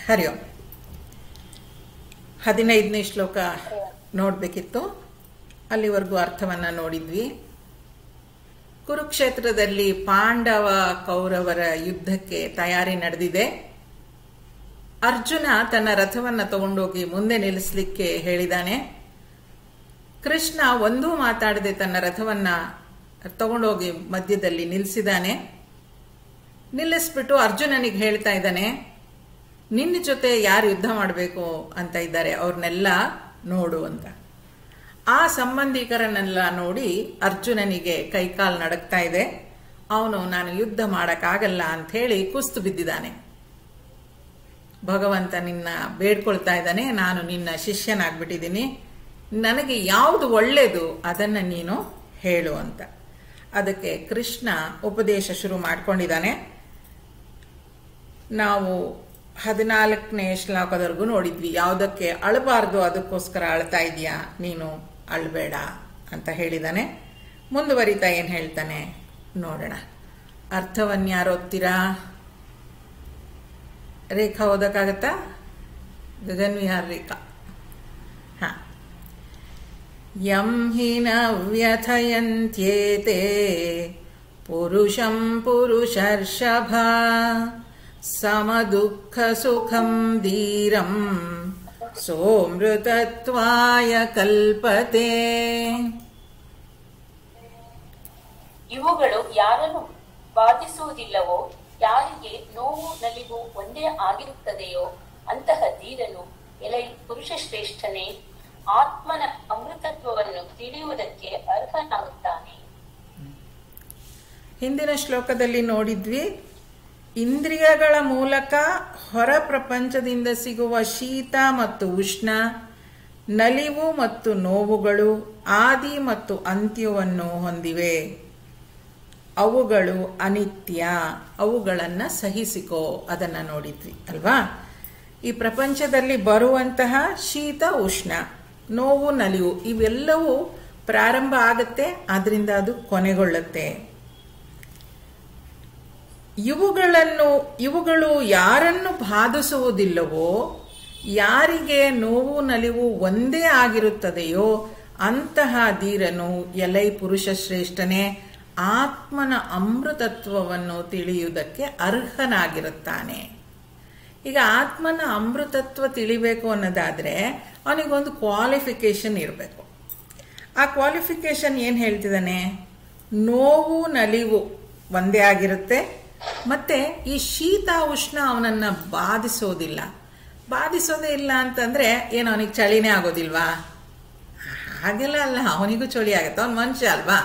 ಹರಿ ಓಂ. 15ನೇ ಶ್ಲೋಕ ನೋಡಬೇಕಿತ್ತು, ಅಲ್ಲಿವರೆಗೂ ಅರ್ಥವನ್ನು ನೋಡಿದ್ವಿ. ಕುರುಕ್ಷೇತ್ರದಲ್ಲಿ ಪಾಂಡವ ಕೌರವರ ಯುದ್ಧಕ್ಕೆ ತಯಾರಿ ನಡೆದಿದೆ. ಅರ್ಜುನ ತನ್ನ ರಥವನ್ನು ತಗೊಂಡೋಗಿ ಮುಂದೆ ನಿಲ್ಲಿಸಲಿಕ್ಕೆ ಹೇಳಿದಾನೆ. ಕೃಷ್ಣ ಒಂದೂ ಮಾತಾಡದೆ ತನ್ನ ರಥವನ್ನ ತಗೊಂಡೋಗಿ ಮಧ್ಯದಲ್ಲಿ ನಿಲ್ಲಿಸಿದಾನೆ. ನಿಲ್ಲಿಸ್ಬಿಟ್ಟು ಅರ್ಜುನನಿಗೆ ಹೇಳ್ತಾ ಇದ್ದಾನೆ, ನಿನ್ನ ಜೊತೆ ಯಾರು ಯುದ್ಧ ಮಾಡಬೇಕು ಅಂತ ಇದ್ದಾರೆ ಅವ್ರನ್ನೆಲ್ಲ ನೋಡು ಅಂತ. ಆ ಸಂಬಂಧಿಕರನ್ನೆಲ್ಲ ನೋಡಿ ಅರ್ಜುನನಿಗೆ ಕೈಕಾಲು ನಡಕ್ತಾ ಇದೆ. ಅವನು ನಾನು ಯುದ್ಧ ಮಾಡಕ್ಕಾಗಲ್ಲ ಅಂತ ಹೇಳಿ ಕುಸ್ತು ಬಿದ್ದಿದ್ದಾನೆ. ಭಗವಂತ ನಿನ್ನ ಬೇಡ್ಕೊಳ್ತಾ ಇದ್ದಾನೆ, ನಾನು ನಿನ್ನ ಶಿಷ್ಯನಾಗ್ಬಿಟ್ಟಿದ್ದೀನಿ, ನನಗೆ ಯಾವುದು ಒಳ್ಳೇದು ಅದನ್ನ ನೀನು ಹೇಳು ಅಂತ. ಅದಕ್ಕೆ ಕೃಷ್ಣ ಉಪದೇಶ ಶುರು ಮಾಡ್ಕೊಂಡಿದ್ದಾನೆ. ನಾವು 14ನೇ ಶ್ಲೋಕದವರೆಗೂ ನೋಡಿದ್ವಿ. ಯಾವುದಕ್ಕೆ ಅಳಬಾರ್ದು ಅದಕ್ಕೋಸ್ಕರ ಅಳ್ತಾ ಇದೀಯಾ, ನೀನು ಅಳ್ಬೇಡ ಅಂತ ಹೇಳಿದಾನೆ. ಮುಂದುವರಿತಾ ಏನು ಹೇಳ್ತಾನೆ ನೋಡೋಣ. ಅರ್ಥವನ್ಯಾರು ಓದ್ತೀರಾ? ರೇಖಾ ಓದಕ್ಕಾಗತ್ತಾ? ಗಗನ್ವಿಹಾರ್ ರೇಖಾ. ಹಾ. ಯಂ ಹಿ ನ ವ್ಯಥಯಂತ್ಯೇತೆ ಪುರುಷಂ ಪುರುಷರ್ಷಭ ಸಮದುಃಖ ಸುಖಂ ಧೀರಂ ಸೋಮೃತತ್ವಾಯ ಕಲ್ಪತೆ. ಇವುಗಳು ಯಾರನ್ನು ಬಾಧಿಸುವುದಿಲ್ಲವೋ, ಯಾರಿಗೆ ನೋವು ನಲಿವು ಒಂದೇ ಆಗಿರುತ್ತದೆಯೋ ಅಂತಹ ಧೀರನು, ಎಲೈ ಪುರುಷ ಶ್ರೇಷ್ಠನೇ, ಆತ್ಮನ ಅಮೃತತ್ವವನ್ನು ತಿಳಿಯುವುದಕ್ಕೆ ಅರ್ಹನಾಗುತ್ತಾನೆ. ಹಿಂದಿನ ಶ್ಲೋಕದಲ್ಲಿ ನೋಡಿದ್ವಿ, ಇಂದ್ರಿಯಗಳ ಮೂಲಕ ಹೊರ ಪ್ರಪಂಚದಿಂದ ಸಿಗುವ ಶೀತ ಮತ್ತು ಉಷ್ಣ, ನಲಿವು ಮತ್ತು ನೋವುಗಳು ಆದಿ ಮತ್ತು ಅಂತ್ಯವನ್ನು ಹೊಂದಿವೆ. ಅವುಗಳು ಅನಿತ್ಯ, ಅವುಗಳನ್ನು ಸಹಿಸಿಕೋ, ಅದನ್ನ ನೋಡಿದ್ವಿ ಅಲ್ವಾ. ಈ ಪ್ರಪಂಚದಲ್ಲಿ ಬರುವಂತಹ ಶೀತ ಉಷ್ಣ, ನೋವು ನಲಿವು ಇವೆಲ್ಲವೂ ಪ್ರಾರಂಭ ಆಗತ್ತೆ, ಆದ್ರಿಂದ ಅದು ಕೊನೆಗೊಳ್ಳುತ್ತೆ. ಇವುಗಳು ಯಾರನ್ನು ಬಾಧಿಸುವುದಿಲ್ಲವೋ, ಯಾರಿಗೆ ನೋವು ನಲಿವು ಒಂದೇ ಆಗಿರುತ್ತದೆಯೋ ಅಂತಹ ಧೀರನು, ಎಲೈ ಪುರುಷ ಶ್ರೇಷ್ಠನೇ, ಆತ್ಮನ ಅಮೃತತ್ವವನ್ನು ತಿಳಿಯುವುದಕ್ಕೆ ಅರ್ಹನಾಗಿರುತ್ತಾನೆ. ಈಗ ಆತ್ಮನ ಅಮೃತತ್ವ ತಿಳಿಬೇಕು ಅನ್ನೋದಾದ್ರೆ ಅವನಿಗೊಂದು ಕ್ವಾಲಿಫಿಕೇಶನ್ ಇರಬೇಕು. ಆ ಕ್ವಾಲಿಫಿಕೇಶನ್ ಏನು ಹೇಳ್ತಿದ್ದಾನೆ? ನೋವು ನಲಿವು ಒಂದೇ ಆಗಿರುತ್ತೆ, ಮತ್ತೆ ಈ ಶೀತ ಉಷ್ಣ ಅವನನ್ನ ಬಾಧಿಸೋದಿಲ್ಲ. ಬಾಧಿಸೋದೇ ಇಲ್ಲ ಅಂತಂದ್ರೆ ಏನು ಅವನಿಗೆ ಚಳಿನೇ ಆಗೋದಿಲ್ವಾ? ಹಾಗೆಲ್ಲ ಅಲ್ಲ, ಅವನಿಗೂ ಚಳಿ ಆಗತ್ತೆ, ಅವನ ಮನುಷ್ಯ ಅಲ್ವಾ,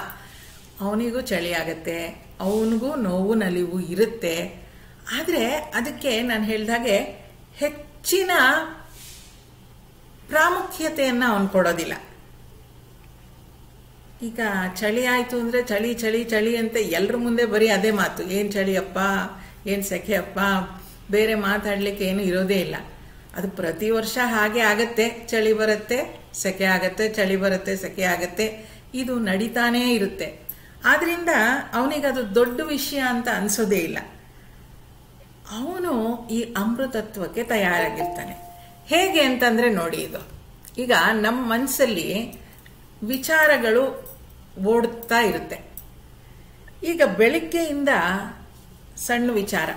ಅವನಿಗೂ ಚಳಿ ಆಗತ್ತೆ, ಅವನಿಗೂ ನೋವು ನಲಿವು ಇರುತ್ತೆ. ಆದರೆ ಅದಕ್ಕೆ ನಾನು ಹೇಳಿದಾಗೆ ಹೆಚ್ಚಿನ ಪ್ರಾಮುಖ್ಯತೆಯನ್ನು ಅವನು ಕೊಡೋದಿಲ್ಲ. ಈಗ ಚಳಿ ಆಯಿತು ಅಂದರೆ ಚಳಿ ಚಳಿ ಚಳಿ ಅಂತ ಎಲ್ಲರ ಮುಂದೆ ಬರೀ ಅದೇ ಮಾತು, ಏನು ಚಳಿಯಪ್ಪ, ಏನು ಸೆಕೆಯಪ್ಪ, ಬೇರೆ ಮಾತಾಡಲಿಕ್ಕೆ ಏನು ಇರೋದೇ ಇಲ್ಲ. ಅದು ಪ್ರತಿ ವರ್ಷ ಹಾಗೆ ಆಗತ್ತೆ, ಚಳಿ ಬರುತ್ತೆ ಸೆಕೆ ಆಗತ್ತೆ, ಚಳಿ ಬರುತ್ತೆ ಸೆಕೆ ಆಗತ್ತೆ, ಇದು ನಡೀತಾನೇ ಇರುತ್ತೆ. ಆದ್ರಿಂದ ಅವನಿಗದು ದೊಡ್ಡ ವಿಷಯ ಅಂತ ಅನ್ಸೋದೇ ಇಲ್ಲ. ಅವನು ಈ ಅಮೃತತ್ವಕ್ಕೆ ತಯಾರಾಗಿರ್ತಾನೆ. ಹೇಗೆ ಅಂತಂದ್ರೆ ನೋಡಿ, ಇದು ಈಗ ನಮ್ಮ ಮನಸ್ಸಲ್ಲಿ ವಿಚಾರಗಳು ಓಡುತ್ತಾ ಇರುತ್ತೆ. ಈಗ ಬೆಳಿಗ್ಗೆಯಿಂದ ಸಣ್ಣ ವಿಚಾರ,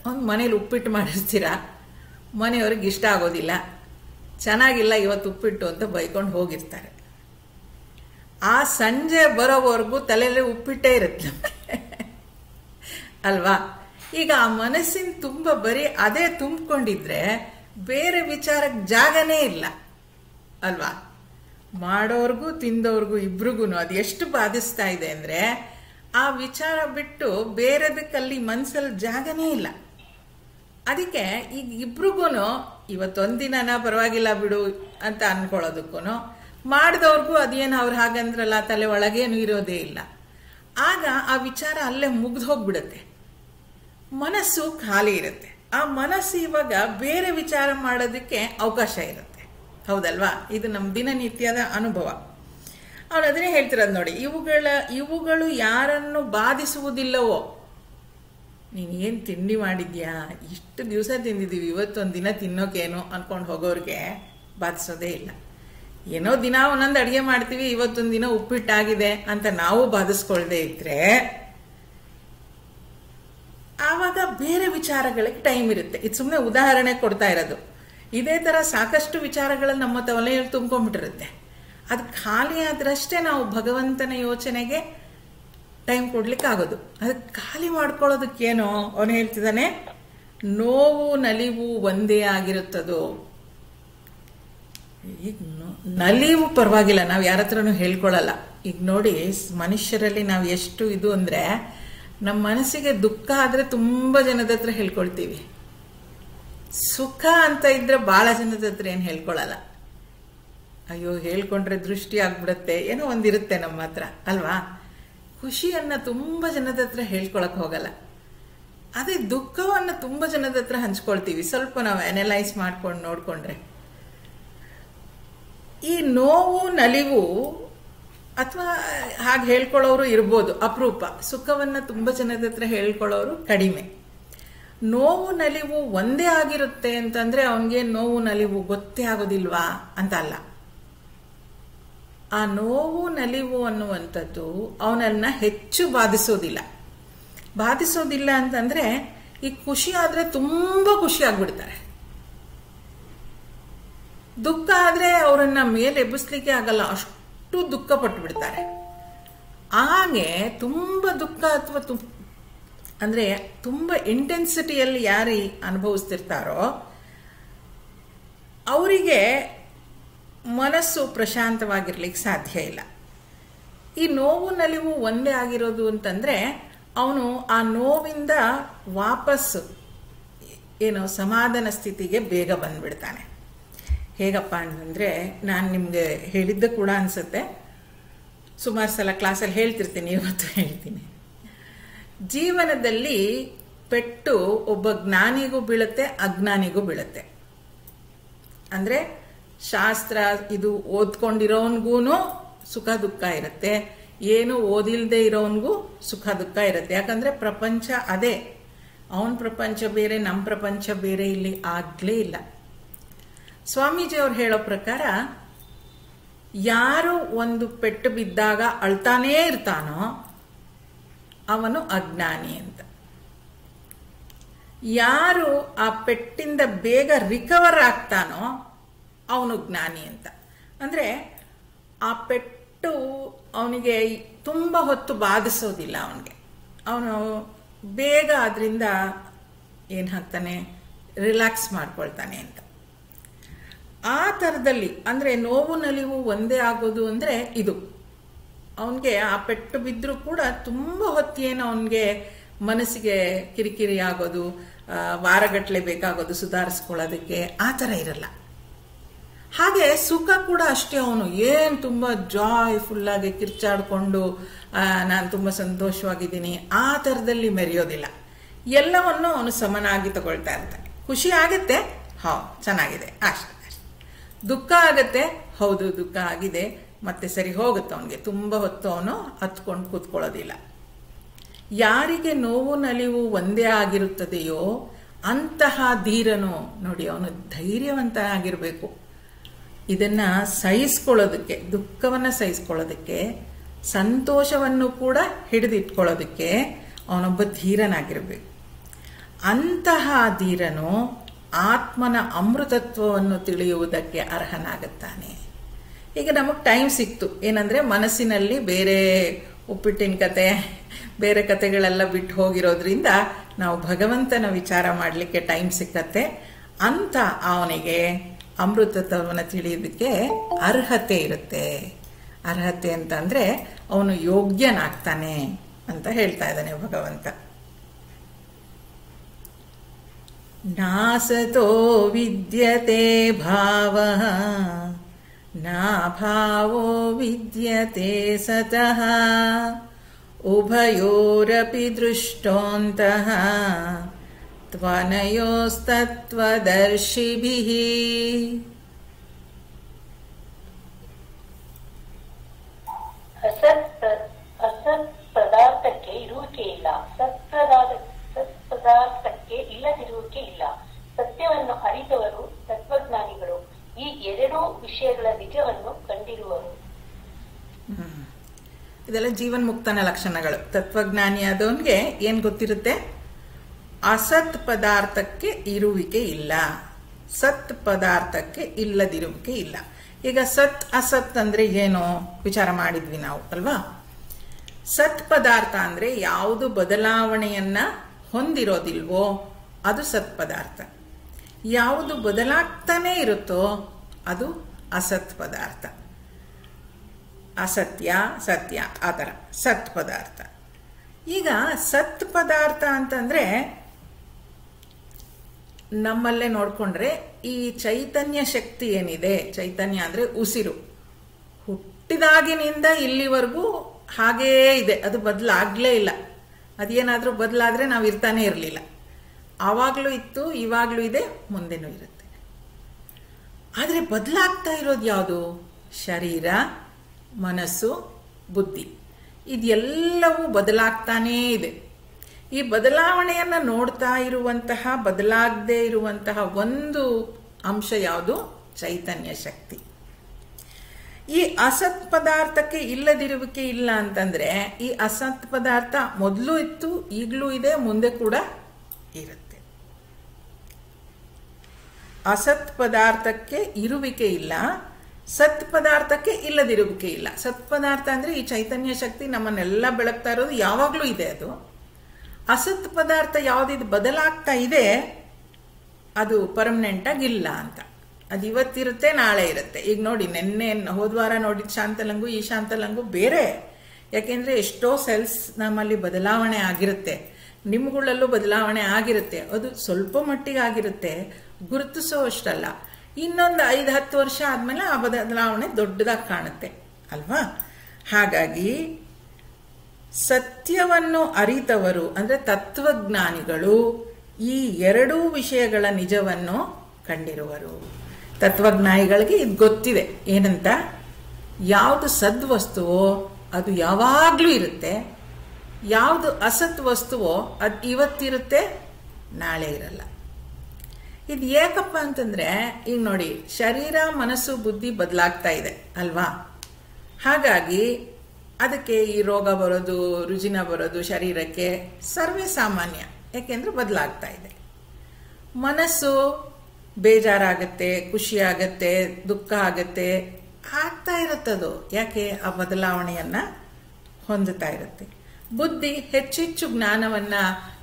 ಒಂದು ಮನೇಲಿ ಉಪ್ಪಿಟ್ಟು ಮಾಡಿರ್ತೀರಾ, ಮನೆಯವ್ರಿಗೆ ಇಷ್ಟ ಆಗೋದಿಲ್ಲ, ಚೆನ್ನಾಗಿಲ್ಲ ಇವತ್ತು ಉಪ್ಪಿಟ್ಟು ಅಂತ ಬೈಕೊಂಡು ಹೋಗಿರ್ತಾರೆ. ಆ ಸಂಜೆ ಬರೋವರೆಗೂ ತಲೆಯಲ್ಲಿ ಉಪ್ಪಿಟ್ಟೇ ಇರುತ್ತೆ ಅಲ್ವಾ. ಈಗ ಆ ಮನಸ್ಸಿನ ತುಂಬ ಬರೀ ಅದೇ ತುಂಬಿಕೊಂಡಿದ್ರೆ ಬೇರೆ ವಿಚಾರಕ್ಕೆ ಜಾಗನೇ ಇಲ್ಲ ಅಲ್ವಾ. ಮಾಡೋರ್ಗೂ ತಿಂದವ್ರಿಗೂ ಇಬ್ರಿಗೂ ಅದು ಎಷ್ಟು ಬಾಧಿಸ್ತಾ ಇದೆ ಅಂದ್ರೆ ಆ ವಿಚಾರ ಬಿಟ್ಟು ಬೇರೆದಕ್ಕಲ್ಲಿ ಮನ್ಸಲ್ಲಿ ಜಾಗನೇ ಇಲ್ಲ. ಅದಕ್ಕೆ ಈಗ ಇಬ್ರಿಗೂ ಇವತ್ತೊಂದಿನ ಪರವಾಗಿಲ್ಲ ಬಿಡು ಅಂತ ಅನ್ಕೊಳ್ಳೋದಕ್ಕೂ, ಮಾಡಿದವ್ರಿಗೂ ಅದೇನು ಅವ್ರು ಹಾಗಂದ್ರಲ್ಲ ತಲೆ ಒಳಗೇನು ಇರೋದೇ ಇಲ್ಲ. ಆಗ ಆ ವಿಚಾರ ಅಲ್ಲೇ ಮುಗ್ದು ಹೋಗ್ಬಿಡುತ್ತೆ, ಮನಸ್ಸು ಖಾಲಿ ಇರುತ್ತೆ. ಆ ಮನಸ್ಸು ಇವಾಗ ಬೇರೆ ವಿಚಾರ ಮಾಡೋದಕ್ಕೆ ಅವಕಾಶ ಇರುತ್ತೆ, ಹೌದಲ್ವಾ. ಇದು ನಮ್ಮ ದಿನನಿತ್ಯದ ಅನುಭವ. ಅವ್ರು ಅದನ್ನೇ ಹೇಳ್ತಿರೋದು ನೋಡಿ, ಇವುಗಳು ಯಾರನ್ನು ಬಾಧಿಸುವುದಿಲ್ಲವೋ, ನೀನು ಏನು ತಿಂಡಿ ಮಾಡಿದ್ಯಾ, ಇಷ್ಟು ದಿವಸ ತಿಂದಿದ್ದೀವಿ, ಇವತ್ತೊಂದು ದಿನ ತಿನ್ನೋಕೇನೋ ಅಂದ್ಕೊಂಡು ಹೋಗೋರಿಗೆ ಬಾಧಿಸೋದೇ ಇಲ್ಲ. ಏನೋ ದಿನ ಒಂದೊಂದು ಅಡುಗೆ ಮಾಡ್ತೀವಿ, ಇವತ್ತೊಂದು ದಿನ ಉಪ್ಪಿಟ್ಟಾಗಿದೆ ಅಂತ ನಾವು ಬಾಧಿಸ್ಕೊಳ್ದೇ ಇದ್ರೆ ಆವಾಗ ಬೇರೆ ವಿಚಾರಗಳಿಗೆ ಟೈಮ್ ಇರುತ್ತೆ. ಇದು ಸುಮ್ಮನೆ ಉದಾಹರಣೆ ಕೊಡ್ತಾ ಇರೋದು. ಇದೇ ಥರ ಸಾಕಷ್ಟು ವಿಚಾರಗಳು ನಮ್ಮ ತಲೆಯಲ್ಲಿ ತುಂಬ್ಕೊಂಡ್ಬಿಟ್ಟಿರುತ್ತೆ. ಅದು ಖಾಲಿ ಆದ್ರಷ್ಟೇ ನಾವು ಭಗವಂತನ ಯೋಚನೆಗೆ ಟೈಮ್ ಕೊಡ್ಲಿಕ್ಕಾಗೋದು. ಅದಕ್ಕೆ ಖಾಲಿ ಮಾಡ್ಕೊಳ್ಳೋದಕ್ಕೇನೋ ಅವನು ಹೇಳ್ತಿದ್ದಾನೆ, ನೋವು ನಲಿವು ಒಂದೇ ಆಗಿರುತ್ತದೋ. ಈಗ ನಲಿವು ಪರವಾಗಿಲ್ಲ, ನಾವು ಯಾರ ಹತ್ರನೂ ಹೇಳ್ಕೊಳ್ಳಲ್ಲ. ಈಗ ನೋಡಿ, ಮನುಷ್ಯರಲ್ಲಿ ನಾವು ಎಷ್ಟು ಇದು ಅಂದರೆ, ನಮ್ಮ ಮನಸ್ಸಿಗೆ ದುಃಖ ಆದರೆ ತುಂಬ ಜನದ ಹತ್ರ ಹೇಳ್ಕೊಳ್ತೀವಿ. ಸುಖ ಅಂತ ಇದ್ರೆ ಭಾಳ ಜನದ ಹತ್ರ ಏನು ಹೇಳ್ಕೊಳ್ಳಲ್ಲ. ಅಯ್ಯೋ ಹೇಳ್ಕೊಂಡ್ರೆ ದೃಷ್ಟಿ ಆಗ್ಬಿಡುತ್ತೆ, ಏನೋ ಒಂದಿರುತ್ತೆ ನಮ್ಮ ಹತ್ರ ಅಲ್ವಾ. ಖುಷಿಯನ್ನು ತುಂಬ ಜನದ ಹತ್ರ ಹೇಳ್ಕೊಳಕ್ ಹೋಗಲ್ಲ. ಅದೇ ದುಃಖವನ್ನು ತುಂಬ ಜನದ ಹತ್ರ ಹಂಚ್ಕೊಳ್ತೀವಿ. ಸ್ವಲ್ಪ ನಾವು ಅನಲೈಸ್ ಮಾಡ್ಕೊಂಡು ನೋಡಿಕೊಂಡ್ರೆ ಈ ನೋವು ನಲಿವು ಅಥವಾ ಹಾಗೆ ಹೇಳ್ಕೊಳ್ಳೋರು ಇರ್ಬೋದು, ಅಪರೂಪ. ಸುಖವನ್ನು ತುಂಬ ಜನದ ಹತ್ರ ಹೇಳ್ಕೊಳ್ಳೋರು ಕಡಿಮೆ. ನೋವು ನಲಿವು ಒಂದೇ ಆಗಿರುತ್ತೆ ಅಂತಂದ್ರೆ ಅವನಿಗೆ ನೋವು ನಲಿವು ಗೊತ್ತೇ ಆಗೋದಿಲ್ವಾ ಅಂತ ಅಲ್ಲ. ಆ ನೋವು ನಲಿವು ಅನ್ನುವಂಥದ್ದು ಅವನನ್ನ ಹೆಚ್ಚು ಬಾಧಿಸೋದಿಲ್ಲ ಅಂತಂದ್ರೆ, ಈ ಖುಷಿ ಆದ್ರೆ ತುಂಬಾ ಖುಷಿ ಆಗ್ಬಿಡ್ತಾರೆ. ದುಃಖ ಆದ್ರೆ ಅವರನ್ನ ಮೇಲೆ ಎಬ್ಬಿಸ್ಲಿಕ್ಕೆ ಆಗಲ್ಲ, ಅಷ್ಟು ದುಃಖ ಪಟ್ಟು ಬಿಡ್ತಾರೆ. ಹಾಗೆ ತುಂಬಾ ದುಃಖ ಅಥವಾ ಅಂದ್ರೆ ತುಂಬಾ ಇಂಟೆನ್ಸಿಟಿಯಲ್ಲಿ ಯಾರು ಅನುಭವಿಸ್ತಿರ್ತಾರೋ ಅವರಿಗೆ ಮನಸ್ಸು ಪ್ರಶಾಂತವಾಗಿರ್ಲಿಕ್ಕೆ ಸಾಧ್ಯ ಇಲ್ಲ. ಈ ನೋವು ನಲಿವು ಒಂದೇ ಆಗಿರೋದು ಅಂತಂದ್ರೆ ಅವನು ಆ ನೋವಿಂದ ವಾಪಸ್ಸು ಏನೋ ಸಮಾಧಾನ ಸ್ಥಿತಿಗೆ ಬೇಗ ಬಂದ್ಬಿಡ್ತಾನೆ. ಹೇಗಪ್ಪ ಅಂತಂದ್ರೆ, ನಾನು ನಿಮ್ಗೆ ಹೇಳಿದ್ದ ಕೂಡ ಅನ್ಸುತ್ತೆ, ಸುಮಾರು ಸಲ ಕ್ಲಾಸಲ್ಲಿ ಹೇಳ್ತಿರ್ತೀನಿ, ಇವತ್ತು ಹೇಳ್ತೀನಿ. ಜೀವನದಲ್ಲಿ ಪೆಟ್ಟು ಒಬ್ಬ ಜ್ಞಾನಿಗೂ ಬೀಳುತ್ತೆ, ಅಜ್ಞಾನಿಗೂ ಬೀಳುತ್ತೆ. ಅಂದ್ರೆ ಶಾಸ್ತ್ರ ಇದು ಓದ್ಕೊಂಡಿರೋನ್ಗೂ ಸುಖ ದುಃಖ ಇರುತ್ತೆ, ಏನು ಓದಿಲ್ದೇ ಇರೋನ್ಗೂ ಸುಖ ದುಃಖ ಇರುತ್ತೆ. ಯಾಕಂದ್ರೆ ಪ್ರಪಂಚ ಅದೇ, ಅವನ ಪ್ರಪಂಚ ಬೇರೆ, ನಮ್ಮ ಪ್ರಪಂಚ ಬೇರೆ ಇಲ್ಲಿ ಆಗ್ಲೇ ಇಲ್ಲ. ಸ್ವಾಮೀಜಿ ಅವ್ರು ಹೇಳೋ ಪ್ರಕಾರ, ಯಾರು ಒಂದು ಪೆಟ್ಟು ಬಿದ್ದಾಗ ಅಳ್ತಾನೇ ಇರ್ತಾನೋ ಅವನು ಅಜ್ಞಾನಿ ಅಂತ. ಯಾರು ಆ ಪೆಟ್ಟಿಂದ ಬೇಗ ರಿಕವರ್ ಆಗ್ತಾನೋ ಅವನು ಜ್ಞಾನಿ ಅಂತ. ಅಂದ್ರೆ ಆ ಪೆಟ್ಟು ಅವನಿಗೆ ತುಂಬಾ ಹೊತ್ತು ಬಾಧಿಸೋದಿಲ್ಲ, ಅವನು ಬೇಗ ಅದರಿಂದ ಏನು ಹಾಕ್ತಾನೆ, ರಿಲ್ಯಾಕ್ಸ್ ಮಾಡ್ಕೊಳ್ತಾನೆ ಅಂತ. ಆ ಥರದಲ್ಲಿ ಅಂದ್ರೆ ನೋವು ನಲಿವು ಒಂದೇ ಆಗೋದು ಅಂದ್ರೆ ಇದು. ಅವನಿಗೆ ಆ ಪೆಟ್ಟು ಬಿದ್ದರೂ ಕೂಡ ತುಂಬ ಹೊತ್ತೇನು ಅವನಿಗೆ ಮನಸ್ಸಿಗೆ ಕಿರಿಕಿರಿ ಆಗೋದು, ವಾರಗಟ್ಟಲೆ ಬೇಕಾಗೋದು ಸುಧಾರಿಸ್ಕೊಳ್ಳೋದಕ್ಕೆ, ಆ ಥರ ಇರಲ್ಲ. ಹಾಗೆ ಸುಖ ಕೂಡ ಅಷ್ಟೇ, ಅವನು ಏನು ತುಂಬ ಜಾಯ್ಫುಲ್ಲಾಗಿ ಕಿರ್ಚಾಡ್ಕೊಂಡು ನಾನು ತುಂಬ ಸಂತೋಷವಾಗಿದ್ದೀನಿ ಆ ಥರದಲ್ಲಿ ಮೆರೆಯೋದಿಲ್ಲ. ಎಲ್ಲವನ್ನು ಅವನು ಸಮನಾಗಿ ತಗೊಳ್ತಾ ಇರ್ತಾನೆ. ಖುಷಿ ಆಗುತ್ತೆ, ಚೆನ್ನಾಗಿದೆ, ಅಷ್ಟೇ. ದುಃಖ ಆಗತ್ತೆ, ಹೌದು ದುಃಖ ಆಗಿದೆ, ಮತ್ತೆ ಸರಿ ಹೋಗುತ್ತೆ. ಅವನಿಗೆ ತುಂಬ ಹೊತ್ತು ಅವನು ಹತ್ಕೊಂಡು ಕೂತ್ಕೊಳ್ಳೋದಿಲ್ಲ. ಯಾರಿಗೆ ನೋವು ನಲಿವು ಒಂದೇ ಆಗಿರುತ್ತದೆಯೋ ಅಂತಹ ಧೀರನು ನೋಡಿ, ಅವನು ಧೈರ್ಯವಂತ ಆಗಿರಬೇಕು. ಇದನ್ನ ಸಹಿಸ್ಕೊಳ್ಳೋದಕ್ಕೆ, ದುಃಖವನ್ನ ಸಹಿಸ್ಕೊಳ್ಳೋದಕ್ಕೆ, ಸಂತೋಷವನ್ನು ಕೂಡ ಹಿಡಿದಿಟ್ಕೊಳ್ಳೋದಕ್ಕೆ ಅವನೊಬ್ಬ ಧೀರನಾಗಿರಬೇಕು. ಅಂತಹ ಧೀರನು ಆತ್ಮನ ಅಮೃತತ್ವವನ್ನು ತಿಳಿಯುವುದಕ್ಕೆ ಅರ್ಹನಾಗುತ್ತಾನೆ. ಈಗ ನಮಗೆ ಟೈಮ್ ಸಿಕ್ತು, ಏನಂದ್ರೆ ಮನಸ್ಸಿನಲ್ಲಿ ಬೇರೆ ಉಪ್ಪಿಟ್ಟಿನ ಕತೆ, ಬೇರೆ ಕತೆಗಳೆಲ್ಲ ಬಿಟ್ಟು ಹೋಗಿರೋದ್ರಿಂದ ನಾವು ಭಗವಂತನ ವಿಚಾರ ಮಾಡಲಿಕ್ಕೆ ಟೈಮ್ ಸಿಕ್ಕತ್ತೆ. ಅಂತ ಅವನಿಗೆ ಅಮೃತತ್ವವನ್ನು ತಿಳಿಯೋದಕ್ಕೆ ಅರ್ಹತೆ ಇರುತ್ತೆ. ಅರ್ಹತೆ ಅಂತಂದ್ರೆ ಅವನು ಯೋಗ್ಯನಾಗ್ತಾನೆ ಅಂತ ಹೇಳ್ತಾ ಇದ್ದಾನೆ ಭಗವಂತ. ನಾಸತೋ ವಿದ್ಯತೆ ಭಾವಃ ನಾಭಾವೋ ವಿದ್ಯತೆ ಸತಃ ಉಭಯೋರಪಿ ದೃಷ್ಟೋಂತಃ ತ್ವನಯೋಸ್ತತ್ವದರ್ಶಿಭಿಃ. ಅಸತ್ ಪದಾರ್ಥಕ್ಕೆ ಇರುವಿಕೆ ಇಲ್ಲ, ಸತ್ ಪದಾರ್ಥಕ್ಕೆ ಇಲ್ಲದಿರುವಿಕೆ ಇಲ್ಲ. ಸತ್ಯವನ್ನು ಅರಿತವರು ತತ್ವಜ್ಞಾನಿಗಳು ಈ ಎರಡೂ ವಿಷಯಗಳ ನಿಜವನ್ನು ಕಂಡಿರುವರು. ಇದೆಲ್ಲ ಜೀವನ್ಮುಕ್ತನ ಲಕ್ಷಣಗಳು. ತತ್ವಜ್ಞಾನಿ ಆದವನ್ಗೆ ಏನ್ ಗೊತ್ತಿರುತ್ತೆ? ಅಸತ್ ಪದಾರ್ಥಕ್ಕೆ ಇರುವಿಕೆ ಇಲ್ಲ, ಸತ್ ಪದಾರ್ಥಕ್ಕೆ ಇಲ್ಲದಿರುವಿಕೆ ಇಲ್ಲ. ಈಗ ಸತ್ ಅಸತ್ ಅಂದ್ರೆ ಏನು ವಿಚಾರ ಮಾಡಿದ್ವಿ ನಾವು ಅಲ್ವಾ? ಸತ್ ಪದಾರ್ಥ ಅಂದ್ರೆ ಯಾವುದು ಬದಲಾವಣೆಯನ್ನ ಹೊಂದಿರೋದಿಲ್ವೋ ಅದು ಸತ್ ಪದಾರ್ಥ. ಯಾವುದು ಬದಲಾಗ್ತಾನೆ ಇರುತ್ತೋ ಅದು ಅಸತ್ ಪದಾರ್ಥ. ಅಸತ್ಯ, ಸತ್ಯ, ಆ ಥರ ಸತ್ ಪದಾರ್ಥ. ಈಗ ಸತ್ ಪದಾರ್ಥ ಅಂತಂದ್ರೆ ನಮ್ಮಲ್ಲೇ ನೋಡ್ಕೊಂಡ್ರೆ ಈ ಚೈತನ್ಯ ಶಕ್ತಿ ಏನಿದೆ, ಚೈತನ್ಯ ಅಂದ್ರೆ ಉಸಿರು, ಹುಟ್ಟಿದಾಗಿನಿಂದ ಇಲ್ಲಿವರೆಗೂ ಹಾಗೇ ಇದೆ, ಅದು ಬದಲಾಗ್ಲೇ ಇಲ್ಲ. ಅದೇನಾದ್ರೂ ಬದಲಾದ್ರೆ ನಾವು ಇರ್ತಾನೆ ಇರಲಿಲ್ಲ. ಆವಾಗ್ಲೂ ಇತ್ತು, ಇವಾಗ್ಲೂ ಇದೆ, ಮುಂದೆನೂ ಇರುತ್ತೆ. ಆದ್ರೆ ಬದಲಾಗ್ತಾ ಇರೋದು ಯಾವುದು? ಶರೀರ, ಮನಸ್ಸು, ಬುದ್ಧಿ. ಇದೆಲ್ಲವೂ ಬದಲಾಗ್ತಾನೇ ಇದೆ. ಈ ಬದಲಾವಣೆಯನ್ನ ನೋಡ್ತಾ ಇರುವಂತಹ, ಬದಲಾಗದೇ ಇರುವಂತಹ ಒಂದು ಅಂಶ ಯಾವುದು? ಚೈತನ್ಯ ಶಕ್ತಿ. ಈ ಅಸತ್ ಪದಾರ್ಥಕ್ಕೆ ಇಲ್ಲದಿರುವಿಕೆ ಇಲ್ಲ ಅಂತಂದ್ರೆ ಈ ಅಸತ್ ಪದಾರ್ಥ ಮೊದಲು ಇತ್ತು, ಈಗಲೂ ಇದೆ, ಮುಂದೆ ಕೂಡ ಇರುತ್ತೆ. ಅಸತ್ ಪದಾರ್ಥಕ್ಕೆ ಇರುವಿಕೆ ಇಲ್ಲ, ಸತ್ ಪದಾರ್ಥಕ್ಕೆ ಇಲ್ಲದಿರುವಿಕೆ ಇಲ್ಲ. ಸತ್ ಪದಾರ್ಥ ಅಂದ್ರೆ ಈ ಚೈತನ್ಯ ಶಕ್ತಿ ನಮ್ಮನ್ನೆಲ್ಲ ಬೆಳಗ್ತಾ ಇರೋದು, ಯಾವಾಗ್ಲೂ ಇದೆ ಅದು. ಅಸತ್ ಪದಾರ್ಥ ಯಾವ್ದಿದು ಬದಲಾಗ್ತಾ ಇದೆ ಅದು ಪರ್ಮನೆಂಟ್ ಆಗಿಲ್ಲ ಅಂತ. ಅದು ಇವತ್ತಿರುತ್ತೆ, ನಾಳೆ ಇರುತ್ತೆ. ಈಗ ನೋಡಿ, ನಿನ್ನೆ ಹೋದ್ವಾರ ನೋಡಿದ ಶಾಂತಲಂಗು ಈ ಶಾಂತಲಂಗು ಬೇರೆ. ಯಾಕೆಂದ್ರೆ ಎಷ್ಟೋ ಸೆಲ್ಸ್ ನಮ್ಮಲ್ಲಿ ಬದಲಾವಣೆ ಆಗಿರುತ್ತೆ, ನಿಮ್ಗಳಲ್ಲೂ ಬದಲಾವಣೆ ಆಗಿರುತ್ತೆ. ಅದು ಸ್ವಲ್ಪ ಮಟ್ಟಿಗೆ ಆಗಿರುತ್ತೆ, ಗುರುತಿಸೋ ಅಷ್ಟಲ್ಲ. ಇನ್ನೊಂದು 5-10 ವರ್ಷ ಆದ್ಮೇಲೆ ಆ ಬದಲಾವಣೆ ದೊಡ್ಡದಾಗಿ ಕಾಣುತ್ತೆ ಅಲ್ವಾ? ಹಾಗಾಗಿ ಸತ್ಯವನ್ನು ಅರಿತವರು ಅಂದ್ರೆ ತತ್ವಜ್ಞಾನಿಗಳು ಈ ಎರಡೂ ವಿಷಯಗಳ ನಿಜವನ್ನು ಕಂಡಿರುವರು. ತತ್ವಜ್ಞಾನಿಗಳಿಗೆ ಇದು ಗೊತ್ತಿದೆ. ಏನಂತ? ಯಾವುದು ಸದ್ವಸ್ತುವೋ ಅದು ಯಾವಾಗ್ಲೂ ಇರುತ್ತೆ, ಯಾವುದು ಅಸತ್ ವಸ್ತುವೋ ಅದು ಇವತ್ತಿರುತ್ತೆ, ನಾಳೆ ಇರಲ್ಲ. ಇದು ಏಕಪ್ಪ ಅಂತಂದ್ರೆ ಈಗ ನೋಡಿ, ಶರೀರ, ಮನಸ್ಸು, ಬುದ್ಧಿ ಬದಲಾಗ್ತಾ ಇದೆ ಅಲ್ವಾ? ಹಾಗಾಗಿ ಅದಕ್ಕೆ ಈ ರೋಗ ಬರೋದು, ರುಜಿನ ಬರೋದು ಶರೀರಕ್ಕೆ ಸರ್ವೇ ಸಾಮಾನ್ಯ. ಯಾಕೆಂದ್ರೆ ಬದಲಾಗ್ತಾ ಇದೆ. ಮನಸ್ಸು ಬೇಜಾರಾಗತ್ತೆ, ಖುಷಿ ಆಗತ್ತೆ, ದುಃಖ ಆಗತ್ತೆ, ಆಗ್ತಾ ಇರುತ್ತದು. ಯಾಕೆ? ಆ ಬದಲಾವಣೆಯನ್ನ ಹೊಂದುತ್ತಾ ಇರುತ್ತೆ. ಬುದ್ಧಿ ಹೆಚ್ಚೆಚ್ಚು ಜ್ಞಾನವನ್ನ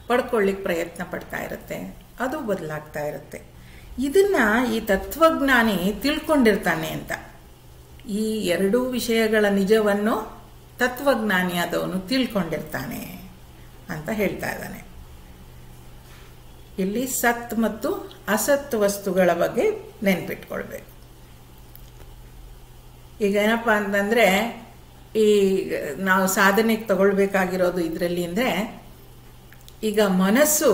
ಪಡ್ಕೊಳ್ಳಿಕ್ ಪ್ರಯತ್ನ ಪಡ್ತಾ ಇರುತ್ತೆ, ಅದು ಬದಲಾಗ್ತಾ ಇರುತ್ತೆ. ಇದನ್ನ ಈ ತತ್ವಜ್ಞಾನಿ ತಿಳ್ಕೊಂಡಿರ್ತಾನೆ ಅಂತ. ಈ ಎರಡೂ ವಿಷಯಗಳ ನಿಜವನ್ನು ತತ್ವಜ್ಞಾನಿ ಆದವನು ತಿಳ್ಕೊಂಡಿರ್ತಾನೆ ಅಂತ ಹೇಳ್ತಾ ಇದ್ದಾನೆ. ಇಲ್ಲಿ ಸತ್ ಮತ್ತು ಅಸತ್ ವಸ್ತುಗಳ ಬಗ್ಗೆ ನೆನ್ಪಿಟ್ಕೊಳ್ಬೇಕು. ಈಗ ಏನಪ್ಪಾ ಅಂತಂದ್ರೆ ಈ ನಾವು ಸಾಧನೆಗೆ ತಗೊಳ್ಬೇಕಾಗಿರೋದು ಇದರಲ್ಲಿ ಅಂದ್ರೆ, ಈಗ ಮನಸ್ಸು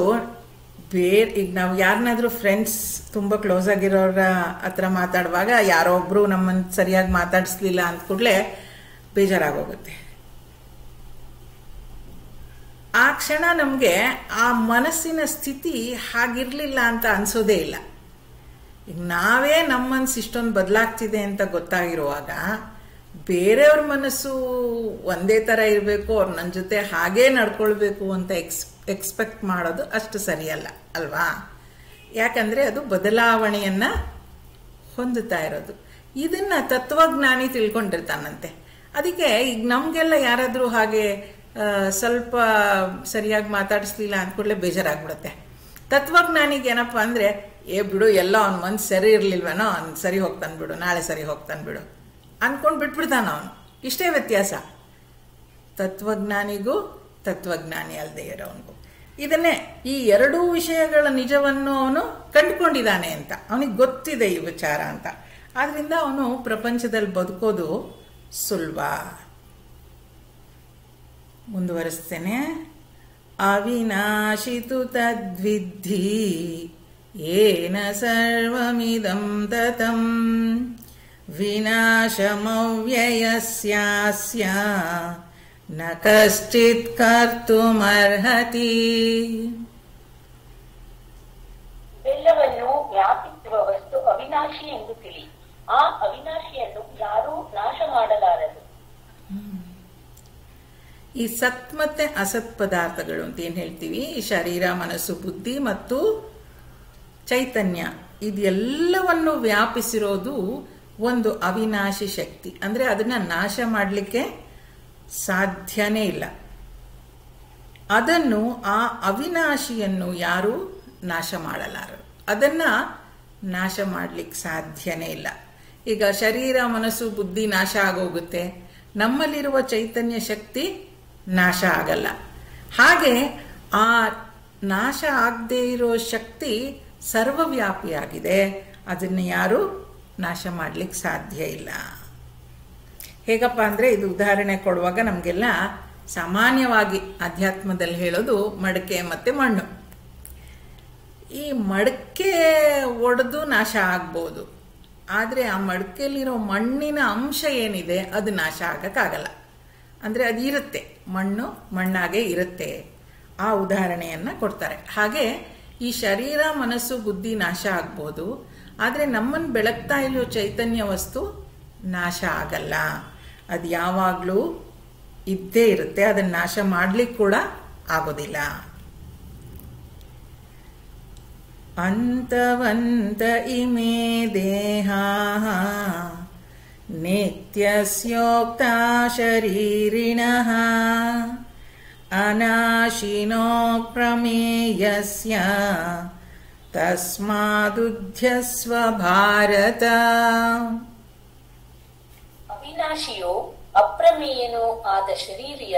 ಬೇರೆ, ಈಗ ನಾವು ಯಾರನ್ನಾದ್ರೂ ಫ್ರೆಂಡ್ಸ್ ತುಂಬಾ ಕ್ಲೋಸ್ ಆಗಿರೋರ ಹತ್ರ ಮಾತಾಡುವಾಗ ಯಾರೋ ಒಬ್ರು ನಮ್ಮನ್ನು ಸರಿಯಾಗಿ ಮಾತಾಡಿಸ್ಲಿಲ್ಲ ಅಂದ ಕೂಡಲೇ ಬೇಜಾರಾಗೋಗುತ್ತೆ. ಆ ಕ್ಷಣ ನಮ್ಗೆ ಆ ಮನಸ್ಸಿನ ಸ್ಥಿತಿ ಹಾಗಿರ್ಲಿಲ್ಲ ಅಂತ ಅನ್ಸೋದೇ ಇಲ್ಲ. ಈಗ ನಾವೇ ನಮ್ಮ ಮನಸ್ಸು ಇಷ್ಟೊಂದು ಬದಲಾಗ್ತಿದೆ ಅಂತ ಗೊತ್ತಾಗಿರುವಾಗ ಬೇರೆಯವ್ರ ಮನಸ್ಸು ಒಂದೇ ತರ ಇರಬೇಕು, ಅವ್ರು ನನ್ನ ಜೊತೆ ಹಾಗೇ ನಡ್ಕೊಳ್ಬೇಕು ಅಂತ ಎಕ್ಸ್ಪೆಕ್ಟ್ ಮಾಡೋದು ಅಷ್ಟು ಸರಿಯಲ್ಲ ಅಲ್ವಾ? ಯಾಕಂದ್ರೆ ಅದು ಬದಲಾವಣೆಯನ್ನ ಹೊಂದುತ್ತಾ ಇರೋದು. ಇದನ್ನ ತತ್ವಜ್ಞಾನಿ ತಿಳ್ಕೊಂಡಿರ್ತಾನಂತೆ. ಅದಕ್ಕೆ ಈಗ ನಮ್ಗೆಲ್ಲ ಯಾರಾದ್ರೂ ಹಾಗೆ ಸ್ವಲ್ಪ ಸರಿಯಾಗಿ ಮಾತಾಡಿಸ್ಲಿಲ್ಲ ಅಂದ್ಕೂಡ್ಲೆ ಬೇಜಾರಾಗ್ಬಿಡುತ್ತೆ. ತತ್ವಜ್ಞಾನಿಗೆ ಏನಪ್ಪಾ ಅಂದ್ರೆ, ಬಿಡು, ಎಲ್ಲ ಅವ್ನ ಮನ್ಸು ಸರಿ ಇರ್ಲಿಲ್ವೇನೋ, ಅವ್ನು ಸರಿ ಹೋಗ್ತಾನೆ ಬಿಡು, ನಾಳೆ ಸರಿ ಹೋಗ್ತಾನೆ ಬಿಡು ಅನ್ಕೊಂಡ್ ಬಿಟ್ಬಿಡ್ತಾನ ಅವನು. ಇಷ್ಟೇ ವ್ಯತ್ಯಾಸ ತತ್ವಜ್ಞಾನಿಗೂ ತತ್ವಜ್ಞಾನಿ ಅಲ್ಲದೆ ಇರೋವನಿಗೂ. ಇದನ್ನೇ ಈ ಎರಡೂ ವಿಷಯಗಳ ನಿಜವನ್ನು ಅವನು ಕಂಡುಕೊಂಡಿದ್ದಾನೆ ಅಂತ, ಅವನಿಗೆ ಗೊತ್ತಿದೆ ಈ ವಿಚಾರ ಅಂತ. ಆದ್ರಿಂದ ಅವನು ಪ್ರಪಂಚದಲ್ಲಿ ಬದುಕೋದು ಸುಲಭ. ಮುಂದುವರಿಸ್ತೇನೆ. ಅವಿನಾಶಿತು ತದ್ವಿದ್ಧಿ ಏನ ಸರ್ವಮಿದಂ ತತಂ ವಿನಾಶಮವ್ಯಯಸ್ಯಾಸ್ಯ ನ ಕಶ್ಚಿತ್ ಕರ್ತುಮರ್ಹತಿ. ಅವಿನಾಶಿ ಎಂದು ತಿಳಿ. ಆ ಅವಿನಾಶಿಯನ್ನು ಯಾರೂ ನಾಶ ಮಾಡಲಾರರು. ಈ ಸತ್ ಮತ್ತೆ ಅಸತ್ ಪದಾರ್ಥಗಳು ಅಂತ ಏನ್ ಹೇಳ್ತೀವಿ, ಈ ಶರೀರ, ಮನಸ್ಸು, ಬುದ್ಧಿ ಮತ್ತು ಚೈತನ್ಯ, ಇದೆಲ್ಲವನ್ನು ವ್ಯಾಪಿಸಿರೋದು ಒಂದು ಅವಿನಾಶಿ ಶಕ್ತಿ. ಅಂದ್ರೆ ಅದನ್ನ ನಾಶ ಮಾಡಲಿಕ್ಕೆ ಸಾಧ್ಯನೇ ಇಲ್ಲ. ಅದನ್ನು, ಆ ಅವಿನಾಶಿಯನ್ನು ಯಾರು ನಾಶ ಮಾಡಲಾರರು. ಅದನ್ನ ನಾಶ ಮಾಡಲಿಕ್ಕೆ ಸಾಧ್ಯನೇ ಇಲ್ಲ. ಈಗ ಶರೀರ, ಮನಸ್ಸು, ಬುದ್ಧಿ ನಾಶ ಆಗೋಗುತ್ತೆ, ನಮ್ಮಲ್ಲಿರುವ ಚೈತನ್ಯ ಶಕ್ತಿ ನಾಶ ಆಗಲ್ಲ. ಹಾಗೆ ಆ ನಾಶ ಆಗದೇ ಇರೋ ಶಕ್ತಿ ಸರ್ವವ್ಯಾಪಿಯಾಗಿದೆ, ಅದನ್ನು ಯಾರು ನಾಶ ಮಾಡಲಿಕ್ಕೆ ಸಾಧ್ಯ ಇಲ್ಲ. ಹೇಗಪ್ಪ ಅಂದರೆ, ಇದು ಉದಾಹರಣೆ ಕೊಡುವಾಗ ನಮಗೆಲ್ಲ ಸಾಮಾನ್ಯವಾಗಿ ಅಧ್ಯಾತ್ಮದಲ್ಲಿ ಹೇಳೋದು ಮಡಕೆ ಮತ್ತು ಮಣ್ಣು. ಈ ಮಡಕೆ ಒಡೆದು ನಾಶ ಆಗ್ಬೋದು, ಆದರೆ ಆ ಮಡಕೆಯಲ್ಲಿರೋ ಮಣ್ಣಿನ ಅಂಶ ಏನಿದೆ ಅದು ನಾಶ ಆಗಕ್ಕಾಗಲ್ಲ. ಅಂದರೆ ಅದು ಇರುತ್ತೆ, ಮಣ್ಣು ಮಣ್ಣಾಗೆ ಇರುತ್ತೆ. ಆ ಉದಾಹರಣೆಯನ್ನು ಕೊಡ್ತಾರೆ. ಹಾಗೆ ಈ ಶರೀರ, ಮನಸ್ಸು, ಬುದ್ಧಿ ನಾಶ ಆಗ್ಬೋದು, ಆದರೆ ನಮ್ಮನ್ನು ಬೆಳಗ್ತಾ ಇರೋ ಚೈತನ್ಯ ವಸ್ತು ನಾಶ ಆಗಲ್ಲ. ಅದು ಯಾವಾಗಲೂ ಇದ್ದೇ ಇರುತ್ತೆ, ಅದನ್ನು ನಾಶ ಮಾಡ್ಲಿಕ್ಕೆ ಕೂಡ ಆಗೋದಿಲ್ಲ. ಅಂತವಂತ ಇಮೇ ದೇಹಾ ನಿತ್ಯಸ್ಯೋಕ್ತ ಶರೀರಿಣಃ ಅನಾಶಿನೋ ಪ್ರಮೇಯಸ್ಯ ತಸ್ಮಾದುಧ್ಯಸ್ವ ಭಾರತ. ಅವಿನಾಶಿಯೋ ಅಪ್ರಮೇಯನೋ ಆದ ಶರೀರಿಯ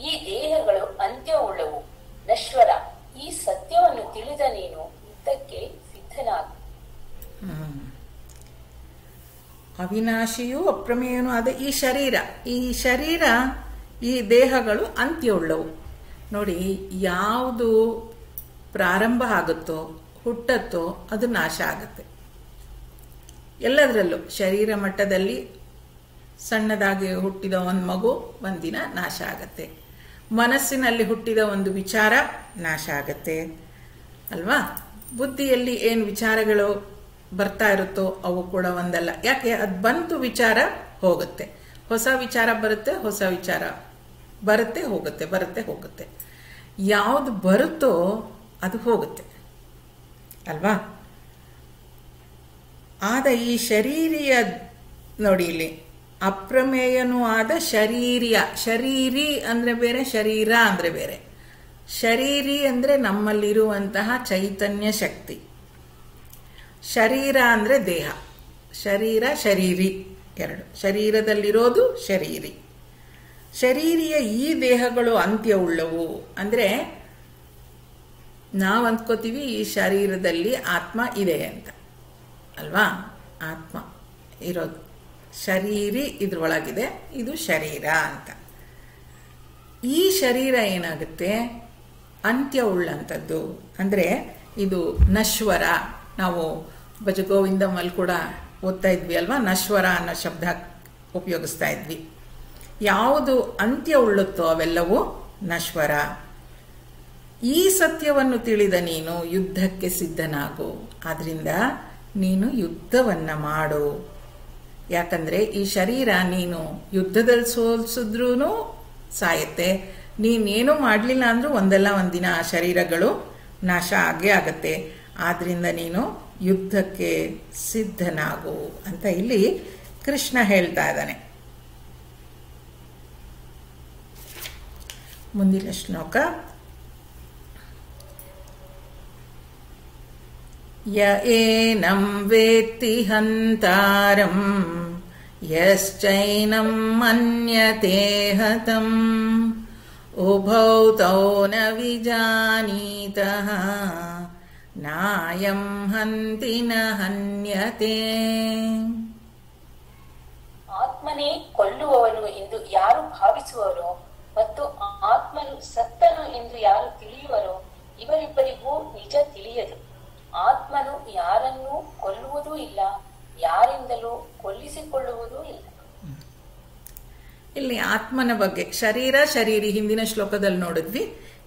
ಈ ದೇಹಗಳು ಅಂತ್ಯವುಳ್ಳವು, ನಶ್ವರ. ಈ ಸತ್ಯವನ್ನು ತಿಳಿದ ನೀನು ಯುದ್ಧಕ್ಕೆ ಸಿದ್ಧನಾಗು. ಅವಿನಾಶಿಯೂ ಅಪ್ರಮೇಯನೂ ಆದ ಈ ಶರೀರ, ಈ ದೇಹಗಳು ಅಂತ್ಯವುಳ್ಳವು. ನೋಡಿ, ಯಾವುದು ಪ್ರಾರಂಭ ಆಗುತ್ತೋ, ಹುಟ್ಟತ್ತೋ, ಅದು ನಾಶ ಆಗುತ್ತೆ. ಎಲ್ಲದರಲ್ಲೂ ಶರೀರ ಮಟ್ಟದಲ್ಲಿ ಸಣ್ಣದಾಗಿ ಹುಟ್ಟಿದ ಒಂದು ಮಗು ಒಂದಿನ ನಾಶ ಆಗತ್ತೆ, ಮನಸ್ಸಿನಲ್ಲಿ ಹುಟ್ಟಿದ ಒಂದು ವಿಚಾರ ನಾಶ ಆಗತ್ತೆ ಅಲ್ವಾ. ಬುದ್ಧಿಯಲ್ಲಿ ಏನು ವಿಚಾರಗಳು ಬರ್ತಾ ಇರುತ್ತೋ ಅವು ಕೂಡ ಒಂದಲ್ಲ. ಯಾಕೆ? ಅದು ಬಂತು, ವಿಚಾರ ಹೋಗುತ್ತೆ, ಹೊಸ ವಿಚಾರ ಬರುತ್ತೆ, ಹೊಸ ವಿಚಾರ ಬರುತ್ತೆ ಹೋಗುತ್ತೆ, ಬರುತ್ತೆ ಹೋಗುತ್ತೆ. ಯಾವುದು ಬರುತ್ತೋ ಅದು ಹೋಗುತ್ತೆ ಅಲ್ವಾ. ಆದ ಈ ಶರೀರಿಯ ನೋಡಿ, ಇಲ್ಲಿ ಅಪ್ರಮೇಯನೂ ಆದ ಶರೀರಿ ಅಂದ್ರೆ ಬೇರೆ, ಶರೀರ ಅಂದ್ರೆ ಬೇರೆ. ಶರೀರಿ ಅಂದ್ರೆ ನಮ್ಮಲ್ಲಿರುವಂತಹ ಚೈತನ್ಯ ಶಕ್ತಿ, ಶರೀರ ಅಂದ್ರೆ ದೇಹ. ಶರೀರಿ ಎರಡು, ಶರೀರದಲ್ಲಿರೋದು ಶರೀರಿ. ಶರೀರಿಯ ಈ ದೇಹಗಳು ಅಂತ್ಯವುಳ್ಳವು. ಅಂದ್ರೆ ನಾವು ಅಂದ್ಕೋತೀವಿ ಈ ಶರೀರದಲ್ಲಿ ಆತ್ಮ ಇದೆ ಅಂತ ಅಲ್ವಾ. ಆತ್ಮ ಇರೋದು ಶರೀರಿ, ಇದ್ರೊಳಗಿದೆ, ಇದು ಶರೀರ ಅಂತ. ಈ ಶರೀರ ಏನಾಗುತ್ತೆ, ಅಂತ್ಯವುಳ್ಳಂಥದ್ದು. ಅಂದರೆ ಇದು ನಶ್ವರ. ನಾವು ಭಜಗೋವಿಂದಮಲ್ಲಿ ಕೂಡ ಓದ್ತಾ ಇದ್ವಿ ಅಲ್ವಾ, ನಶ್ವರ ಅನ್ನೋ ಶಬ್ದ ಉಪಯೋಗಿಸ್ತಾ ಇದ್ವಿ. ಯಾವುದು ಅಂತ್ಯ ಉಳ್ಳುತ್ತೋ ಅವೆಲ್ಲವೂ ನಶ್ವರ. ಈ ಸತ್ಯವನ್ನು ತಿಳಿದ ನೀನು ಯುದ್ಧಕ್ಕೆ ಸಿದ್ಧನಾಗು. ಆದ್ರಿಂದ ನೀನು ಯುದ್ಧವನ್ನ ಮಾಡು. ಯಾಕಂದ್ರೆ ಈ ಶರೀರ ನೀನು ಯುದ್ಧದಲ್ಲಿ ಸೋಲ್ಸಿದ್ರೂ ಸಾಯತ್ತೆ, ನೀನೇನು ಮಾಡಲಿಲ್ಲ ಅಂದ್ರೂ ಒಂದಲ್ಲ ಒಂದಿನ ಆ ಶರೀರಗಳು ನಾಶ ಆಗೇ ಆಗತ್ತೆ. ಆದ್ರಿಂದ ನೀನು ಯುದ್ಧಕ್ಕೆ ಸಿದ್ಧನಾಗು ಅಂತ ಇಲ್ಲಿ ಕೃಷ್ಣ ಹೇಳ್ತಾ ಇದ್ದಾನೆ. ಮುಂದಿನ ಶ್ಲೋಕ. ಯ ಏನಂ ವೇತ್ತಿ ಹಂತಾರಂ ಯಶ್ಚೈನಂ ಮನ್ಯತೆ ಹತಂ ಉಭೌ ತೌ ನ ವಿಜಾನೀತಃ ನಾಯಂ ಹಂತಿ ನ ಹನ್ಯತೆ. ಆತ್ಮನೇ ಕೊಲ್ಲುವವನು ಎಂದು ಯಾರು ಭಾವಿಸುವರೋ ಮತ್ತು ಆತ್ಮನು ಸತ್ತನು ಎಂದು ಯಾರು ತಿಳಿಯುವರೋ ಇವರಿಬ್ಬರಿಗೂ ನಿಜ ತಿಳಿಯದು. ಆತ್ಮನು ಯಾರನ್ನೂ ಕೊಲ್ಲುವುದೂ ಇಲ್ಲ, ಯಾರಿಂದಲೂ ಕೊಲ್ಲಿಸಿಕೊಳ್ಳುವುದೂ ಇಲ್ಲ. ಇಲ್ಲಿ ಆತ್ಮನ ಬಗ್ಗೆ, ಶರೀರಿ ಹಿಂದಿನ ಶ್ಲೋಕದಲ್ಲಿ ನೋಡಿದ್ವಿ.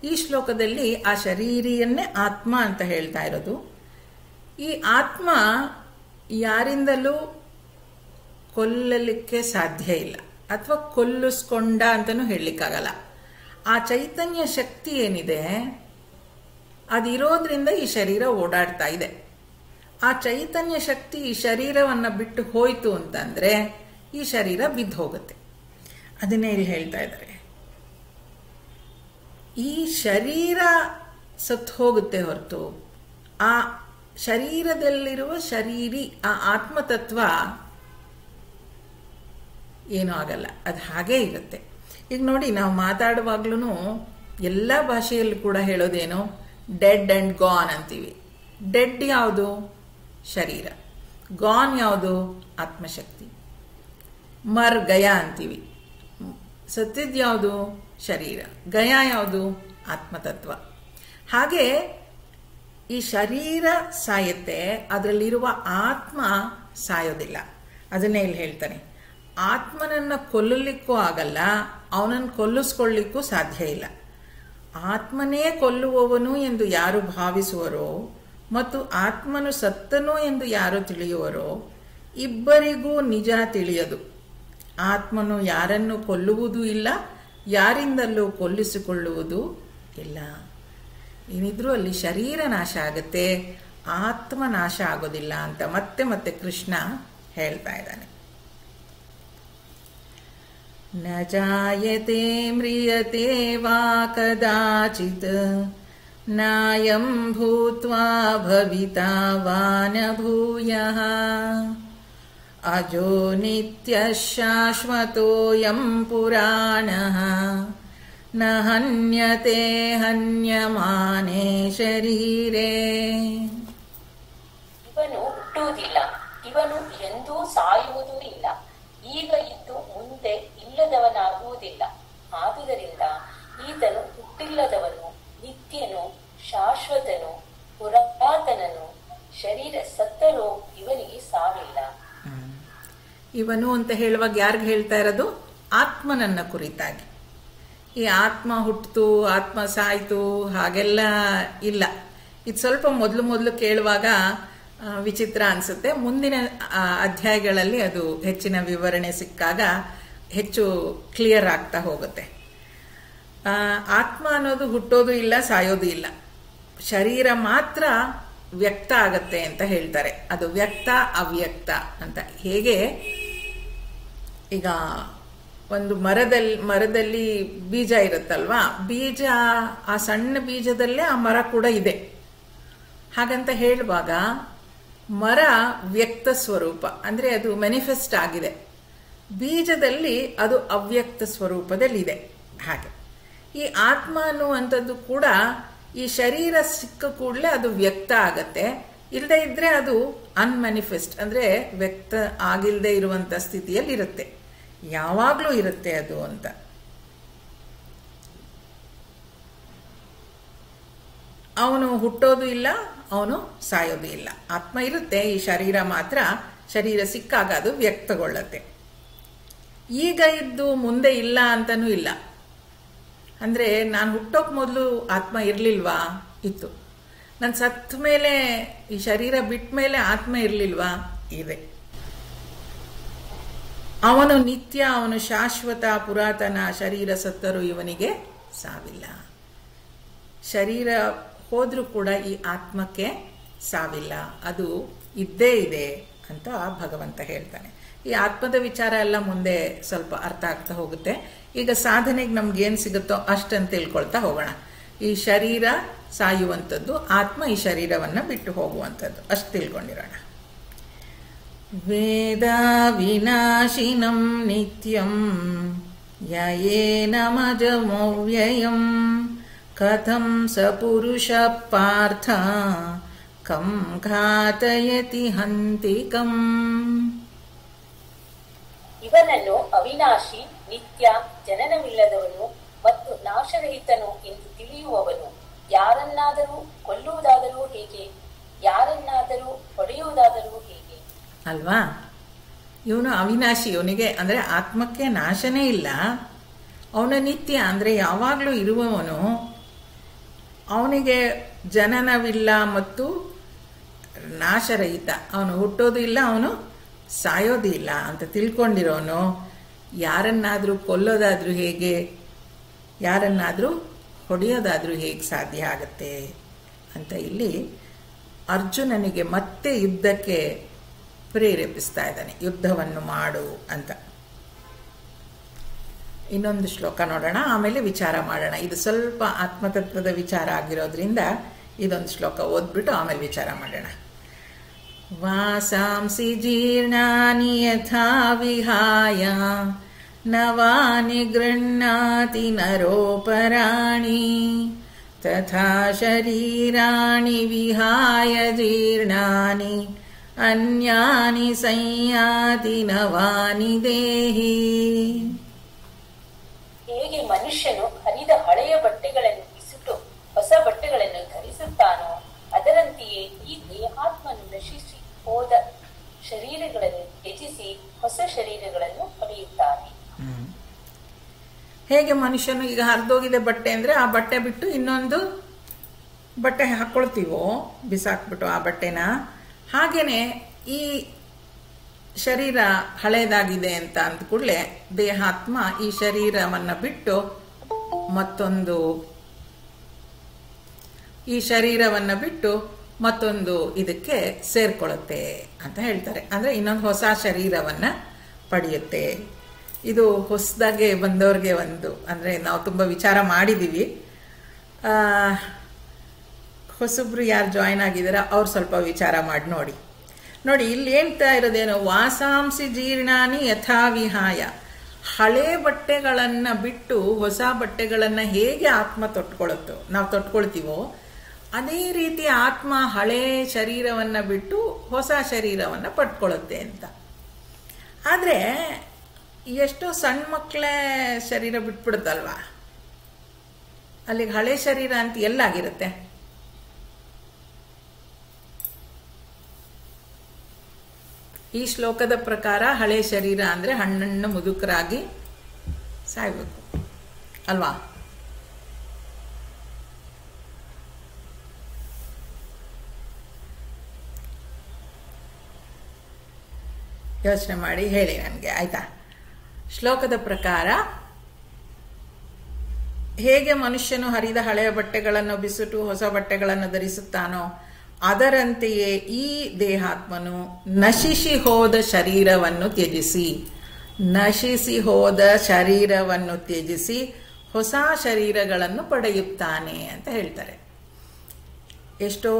ಈ ಶ್ಲೋಕದಲ್ಲಿ ಆ ಶರೀರಿಯನ್ನೇ ಆತ್ಮ ಅಂತ ಹೇಳ್ತಾ ಇರೋದು. ಈ ಆತ್ಮ ಯಾರಿಂದಲೂ ಕೊಲ್ಲಲಿಕ್ಕೆ ಸಾಧ್ಯ ಇಲ್ಲ, ಅಥವಾ ಕೊಲ್ಲಿಸ್ಕೊಂಡ ಅಂತಲೂ ಹೇಳಲಿಕ್ಕಾಗಲ್ಲ. ಆ ಚೈತನ್ಯ ಶಕ್ತಿ ಏನಿದೆ ಅದಿರೋದ್ರಿಂದ ಈ ಶರೀರ ಓಡಾಡ್ತಾ ಇದೆ. ಆ ಚೈತನ್ಯ ಶಕ್ತಿ ಈ ಶರೀರವನ್ನು ಬಿಟ್ಟು ಹೋಯಿತು ಅಂತಂದರೆ ಈ ಶರೀರ ಬಿದ್ದು ಹೋಗುತ್ತೆ. ಅದನ್ನೇ ಇಲ್ಲಿ ಹೇಳ್ತಾ ಇದ್ದಾರೆ. ಈ ಶರೀರ ಸತ್ತು ಹೋಗುತ್ತೆ ಹೊರತು ಆ ಶರೀರದಲ್ಲಿರುವ ಶರೀರಿ, ಆ ಆತ್ಮತತ್ವ ಏನೂ ಆಗಲ್ಲ, ಅದು ಹಾಗೇ ಇರುತ್ತೆ. ಈಗ ನೋಡಿ, ನಾವು ಮಾತಾಡುವಾಗ್ಲೂ ಎಲ್ಲ ಭಾಷೆಯಲ್ಲೂ ಕೂಡ ಹೇಳೋದೇನು, ಡೆಡ್ ಆ್ಯಂಡ್ ಗಾನ್ ಅಂತೀವಿ. ಡೆಡ್ ಯಾವುದು? ಶರೀರ. ಗಾನ್ ಯಾವುದು? ಆತ್ಮಶಕ್ತಿ. ಮರ್ ಗಯ ಅಂತೀವಿ. ಸತ್ತಿದ್ ಯಾವುದು? ಶರೀರ. ಗಯ ಯಾವುದು? ಆತ್ಮತತ್ವ. ಹಾಗೆ ಈ ಶರೀರ ಸಾಯುತ್ತೆ, ಅದರಲ್ಲಿರುವ ಆತ್ಮ ಸಾಯೋದಿಲ್ಲ. ಅದನ್ನೇ ಇಲ್ಲಿ ಹೇಳ್ತಾನೆ. ಆತ್ಮನನ್ನು ಕೊಲ್ಲಲಿಕ್ಕೂ ಆಗಲ್ಲ, ಅವನನ್ನು ಕೊಲ್ಲಿಸ್ಕೊಳ್ಳಿಕ್ಕೂ ಸಾಧ್ಯ ಇಲ್ಲ. ಆತ್ಮನೇ ಕೊಲ್ಲುವವನು ಎಂದು ಯಾರು ಭಾವಿಸುವರೋ ಮತ್ತು ಆತ್ಮನು ಸತ್ತನು ಎಂದು ಯಾರು ತಿಳಿಯುವರೋ ಇಬ್ಬರಿಗೂ ನಿಜ ತಿಳಿಯದು. ಆತ್ಮನು ಯಾರನ್ನು ಕೊಲ್ಲುವುದೂ ಇಲ್ಲ, ಯಾರಿಂದಲೂ ಕೊಲ್ಲಿಸಿಕೊಳ್ಳುವುದೂ ಇಲ್ಲ. ಏನಿದ್ರೂ ಅಲ್ಲಿ ಶರೀರ ನಾಶ ಆಗುತ್ತೆ, ಆತ್ಮ ನಾಶ ಆಗೋದಿಲ್ಲ ಅಂತ ಮತ್ತೆ ಮತ್ತೆ ಕೃಷ್ಣ ಹೇಳ್ತಾ ಇದ್ದಾನೆ. ನ ಜಾಯತೆ ಮ್ರಿಯತೆ ವಾ ಕದಾಚಿತ್ ನಾಯಂ ಭೂತ್ವಾ ಭವಿತಾ ವಾ ನ ಭೂಯಃ ಅಜೋ ನಿತ್ಯ ಶಾಶ್ವತೋಯಂ ಪುರಾಣಃ ನ ಹನ್ಯತೆ ಹನ್ಯಮಾನೇ ಶರೀರೇ. ಇವನು ಹುಟ್ಟುವುದಿಲ್ಲ, ಇವನು ಎಂದೂ ಸಾಯುವುದೂ ಇಲ್ಲ, ಈಗ ಇದ್ದು ಮುಂದೆ ಇಲ್ಲದವನಾಗುವುದಿಲ್ಲ. ಆದುದರಿಂದ ಈತನು ಹುಟ್ಟಿಲ್ಲದವನು, ನಿತ್ಯನು, ಶಾಶ್ವತನು, ಪುರಾತನನು. ಶರೀರ ಸತ್ತರೂ ಇವನಿಗೆ ಸಾವಿಲ್ಲ. ಇವನು ಅಂತ ಹೇಳುವಾಗ ಯಾರಿಗೆ ಹೇಳ್ತಾ ಇರೋದು? ಆತ್ಮನನ್ನ ಕುರಿತಾಗಿ. ಈ ಆತ್ಮ ಹುಟ್ಟಿತು, ಆತ್ಮ ಸಾಯ್ತು ಹಾಗೆಲ್ಲ ಇಲ್ಲ. ಇದು ಸ್ವಲ್ಪ ಮೊದಲು ಕೇಳುವಾಗ ವಿಚಿತ್ರ ಅನಿಸುತ್ತೆ. ಮುಂದಿನ ಅಧ್ಯಾಯಗಳಲ್ಲಿ ಅದು ಹೆಚ್ಚಿನ ವಿವರಣೆ ಸಿಕ್ಕಾಗ ಹೆಚ್ಚು ಕ್ಲಿಯರ್ ಆಗ್ತಾ ಹೋಗುತ್ತೆ. ಆತ್ಮ ಅನ್ನೋದು ಹುಟ್ಟೋದು ಇಲ್ಲ, ಸಾಯೋದು ಇಲ್ಲ. ಶರೀರ ಮಾತ್ರ ವ್ಯಕ್ತ ಆಗತ್ತೆ ಅಂತ ಹೇಳ್ತಾರೆ. ಅದು ವ್ಯಕ್ತ ಅವ್ಯಕ್ತ ಅಂತ. ಹೇಗೆ ಈಗ ಒಂದು ಮರದಲ್ಲಿ ಬೀಜ ಇರುತ್ತಲ್ವಾ, ಬೀಜ, ಆ ಸಣ್ಣ ಬೀಜದಲ್ಲೇ ಆ ಮರ ಕೂಡ ಇದೆ. ಹಾಗಂತ ಹೇಳುವಾಗ ಮರ ವ್ಯಕ್ತ ಸ್ವರೂಪ, ಅಂದರೆ ಅದು ಮ್ಯಾನಿಫೆಸ್ಟ್ ಆಗಿದೆ. ಬೀಜದಲ್ಲಿ ಅದು ಅವ್ಯಕ್ತ ಸ್ವರೂಪದಲ್ಲಿದೆ. ಹಾಗೆ ಈ ಆತ್ಮ ಅನ್ನುವಂಥದ್ದು ಕೂಡ ಈ ಶರೀರ ಸಿಕ್ಕ ಕೂಡಲೇ ಅದು ವ್ಯಕ್ತ ಆಗತ್ತೆ. ಇಲ್ಲದೆ ಇದ್ರೆ ಅದು ಅನ್ಮ್ಯಾನಿಫೆಸ್ಟ್, ಅಂದರೆ ವ್ಯಕ್ತ ಆಗಿಲ್ಲದೆ ಇರುವಂಥ ಸ್ಥಿತಿಯಲ್ಲಿ ಇರುತ್ತೆ. ಯಾವಾಗಲೂ ಇರುತ್ತೆ ಅದು ಅಂತ. ಅವನು ಹುಟ್ಟೋದು ಇಲ್ಲ, ಅವನು ಸಾಯೋದು ಇಲ್ಲ. ಆತ್ಮ ಇರುತ್ತೆ, ಈ ಶರೀರ ಮಾತ್ರ ಶರೀರ ಸಿಕ್ಕಾಗ ಅದು ವ್ಯಕ್ತಗೊಳ್ಳತ್ತೆ. ಈಗ ಇದ್ದು ಮುಂದೆ ಇಲ್ಲ ಅಂತನೂ ಇಲ್ಲ. ಅಂದರೆ ನಾನು ಹುಟ್ಟೋಕ್ ಮೊದಲು ಆತ್ಮ ಇರಲಿಲ್ವಾ? ಇತ್ತು. ನಾನು ಸತ್ತ ಮೇಲೆ, ಈ ಶರೀರ ಬಿಟ್ಟ ಮೇಲೆ ಆತ್ಮ ಇರಲಿಲ್ವಾ? ಇದೆ. ಅವನು ನಿತ್ಯ, ಅವನು ಶಾಶ್ವತ, ಪುರಾತನ. ಶರೀರ ಸತ್ತರೂ ಇವನಿಗೆ ಸಾವಿಲ್ಲ. ಶರೀರ ಹೋದ್ರೂ ಕೂಡ ಈ ಆತ್ಮಕ್ಕೆ ಸಾವಿಲ್ಲ, ಅದು ಇದ್ದೇ ಇದೆ ಅಂತ ಭಗವಂತ ಹೇಳ್ತಾನೆ. ಈ ಆತ್ಮದ ವಿಚಾರ ಎಲ್ಲ ಮುಂದೆ ಸ್ವಲ್ಪ ಅರ್ಥ ಆಗ್ತಾ ಹೋಗುತ್ತೆ. ಈಗ ಸಾಧನೆಗೆ ನಮ್ಗೇನು ಸಿಗುತ್ತೋ ಅಷ್ಟನ್ನು ತಿಳ್ಕೊಳ್ತಾ ಹೋಗೋಣ. ಈ ಶರೀರ ಸಾಯುವಂಥದ್ದು, ಆತ್ಮ ಈ ಶರೀರವನ್ನು ಬಿಟ್ಟು ಹೋಗುವಂಥದ್ದು, ಅಷ್ಟು ತಿಳ್ಕೊಂಡಿರೋಣ. ವೇದ ವಿನಾಶಿನಂ ನಿತ್ಯಂ ಯಯೇನಮಜಮವ್ಯಯಂ ಕಥಂ ಸ ಪುರುಷ ಪಾರ್ಥ ಕಂ ಘಾತಯತಿ ಹಂತಿಕಂ. ಇವನನ್ನು ಅವಿನಾಶಿ, ನಿತ್ಯ, ಜನನವಿಲ್ಲದವನು ಮತ್ತು ನಾಶರಹಿತನು ಎಂದು ತಿಳಿಯುವವನು ಯಾರನ್ನಾದರೂ ಕೊಲ್ಲುವುದಾದರೂ ಹೇಗೆ? ಯಾರನ್ನಾದರೂ ಹೊಡೆಯುವುದಾದರೂ ಹೇಗೆ? ಅಲ್ವಾ? ಇವನು ಅವಿನಾಶಿ, ಇವನಿಗೆ ಅಂದರೆ ಆತ್ಮಕ್ಕೆ ನಾಶನೇ ಇಲ್ಲ. ಅವನು ನಿತ್ಯ, ಅಂದರೆ ಯಾವಾಗಲೂ ಇರುವವನು. ಅವನಿಗೆ ಜನನವಿಲ್ಲ ಮತ್ತು ನಾಶರಹಿತ, ಅವನು ಹುಟ್ಟೋದು ಇಲ್ಲ, ಅವನು ಸಾಯೋದು ಇಲ್ಲ ಅಂತ ತಿಳ್ಕೊಂಡಿರೋನು ಯಾರನ್ನಾದರೂ ಕೊಲ್ಲೋದಾದ್ರೂ ಹೇಗೆ, ಯಾರನ್ನಾದರೂ ಹೊಡೆಯೋದಾದ್ರೂ ಹೇಗೆ ಸಾಧ್ಯ ಆಗತ್ತೆ ಅಂತ ಇಲ್ಲಿ ಅರ್ಜುನನಿಗೆ ಮತ್ತೆ ಯುದ್ಧಕ್ಕೆ ಪ್ರೇರೇಪಿಸ್ತಾ ಇದ್ದಾನೆ. ಯುದ್ಧವನ್ನು ಮಾಡು ಅಂತ. ಇನ್ನೊಂದು ಶ್ಲೋಕ ನೋಡೋಣ, ಆಮೇಲೆ ವಿಚಾರ ಮಾಡೋಣ. ಇದು ಸ್ವಲ್ಪ ಆತ್ಮತತ್ವದ ವಿಚಾರ ಆಗಿರೋದ್ರಿಂದ ಇದೊಂದು ಶ್ಲೋಕ ಓದ್ಬಿಟ್ಟು ಆಮೇಲೆ ವಿಚಾರ ಮಾಡೋಣ. ವಾಸಾಂಸಿ ಜೀರ್ಣಾನಿ ಯಥಾ ವಿಹಾಯ ನವಾನಿ ಗೃಹ್ಣಾತಿ ನರೋಪರಾಣಿ ತಥಾ ಶರೀರಾಣಿ ವಿಹಾಯ ಜೀರ್ಣಾನಿ ಅನ್ಯಾನಿ ಸಂಯಾತಿ ನವಾನಿ ದೇಹಿ. ಹೇಗೆ ಮನುಷ್ಯನು ಹರಿದ ಹಳೆಯ ಬಟ್ಟೆಗಳನ್ನು ಬಿಸುಟ್ಟು ಹೊಸ ಬಟ್ಟೆಗಳನ್ನು ಧರಿಸುತ್ತಾನೋ ಅದರಂತೆಯೇ ಈ ದೇಹಾತ್ಮನು ನಶಿಸಿ ಹೋದ ಶರೀರಗಳನ್ನು ತ್ಯಜಿಸಿ ಹೊಸ ಶರೀರಗಳನ್ನು ಪಡೆಯುತ್ತಾನೆ. ಹೇಗೆ ಮನುಷ್ಯನು ಈಗ ಹರಿದೋಗಿದೆ ಬಟ್ಟೆ ಅಂದ್ರೆ ಆ ಬಟ್ಟೆ ಬಿಟ್ಟು ಇನ್ನೊಂದು ಬಟ್ಟೆ ಹಾಕೊಳ್ತೀವೋ ಬಿಸಾಕ್ಬಿಟ್ಟು ಆ ಬಟ್ಟೆನ, ಹಾಗೇನೆ ಈ ಶರೀರ ಹಳೇದಾಗಿದೆ ಅಂತ ಅಂದ ಕೂಡಲೇ ದೇಹಾತ್ಮ ಈ ಶರೀರವನ್ನ ಬಿಟ್ಟು ಮತ್ತೊಂದು ಇದಕ್ಕೆ ಸೇರ್ಕೊಳ್ಳುತ್ತೆ ಅಂತ ಹೇಳ್ತಾರೆ. ಅಂದ್ರೆ ಇನ್ನೊಂದು ಹೊಸ ಶರೀರವನ್ನ ಪಡೆಯುತ್ತೆ. ಇದು ಹೊಸದಾಗೆ ಬಂದವ್ರಿಗೆ ಅಂದ್ರೆ ನಾವು ತುಂಬಾ ವಿಚಾರ ಮಾಡಿದೀವಿ. ಹೊಸಬ್ರು ಯಾರು ಜಾಯಿನ್ ಆಗಿದಾರ ಅವ್ರು ಸ್ವಲ್ಪ ವಿಚಾರ ಮಾಡಿ ನೋಡಿ ಇಲ್ಲಿ ಹೇಳ್ತಾ ಇರೋದೇನು, ವಾಸಾಂಸಿ ಜೀರ್ಣಾನಿ ಯಥಾ ವಿಹಾಯ. ಹಳೆ ಬಟ್ಟೆಗಳನ್ನ ಬಿಟ್ಟು ಹೊಸ ಬಟ್ಟೆಗಳನ್ನ ಹೇಗೆ ಆತ್ಮ ನಾವು ತೊಟ್ಕೊಳ್ತೀವೋ ಅದೇ ರೀತಿ ಆತ್ಮ ಹಳೆ ಶರೀರವನ್ನ ಬಿಟ್ಟು ಹೊಸ ಶರೀರವನ್ನ ಪಡ್ಕೊಳ್ಳುತ್ತೆ ಅಂತ. ಆದ್ರೆ ಎಷ್ಟೋ ಸಣ್ಣ ಮಕ್ಕಳೇ ಶರೀರ ಬಿಟ್ಬಿಡುತ್ತಲ್ವಾ, ಅಲ್ಲಿಗೆ ಹಳೆ ಶರೀರ ಅಂತ ಎಲ್ಲಾಗಿರುತ್ತೆ. ಈ ಶ್ಲೋಕದ ಪ್ರಕಾರ ಹಳೆ ಶರೀರ ಅಂದ್ರೆ ಹಣ್ಣನ್ನು ಮುದುಕರಾಗಿ ಸಾಯ್ಬೇಕು ಅಲ್ವಾ. ಯೋಚನೆ ಮಾಡಿ ಹೇಳಿ ನನಗೆ, ಆಯ್ತಾ? ಶ್ಲೋಕದ ಪ್ರಕಾರ ಹೇಗೆ ಮನುಷ್ಯನು ಹರಿದ ಹಳೆಯ ಬಟ್ಟೆಗಳನ್ನು ಬಿಸುಟು ಹೊಸ ಬಟ್ಟೆಗಳನ್ನು ಧರಿಸುತ್ತಾನೋ ಅದರಂತೆಯೇ ಈ ದೇಹಾತ್ಮನು ನಶಿಸಿ ಹೋದ ಶರೀರವನ್ನು ತ್ಯಜಿಸಿ ಹೊಸ ಶರೀರಗಳನ್ನು ಪಡೆಯುತ್ತಾನೆ ಅಂತ ಹೇಳ್ತಾರೆ. ಎಷ್ಟೋ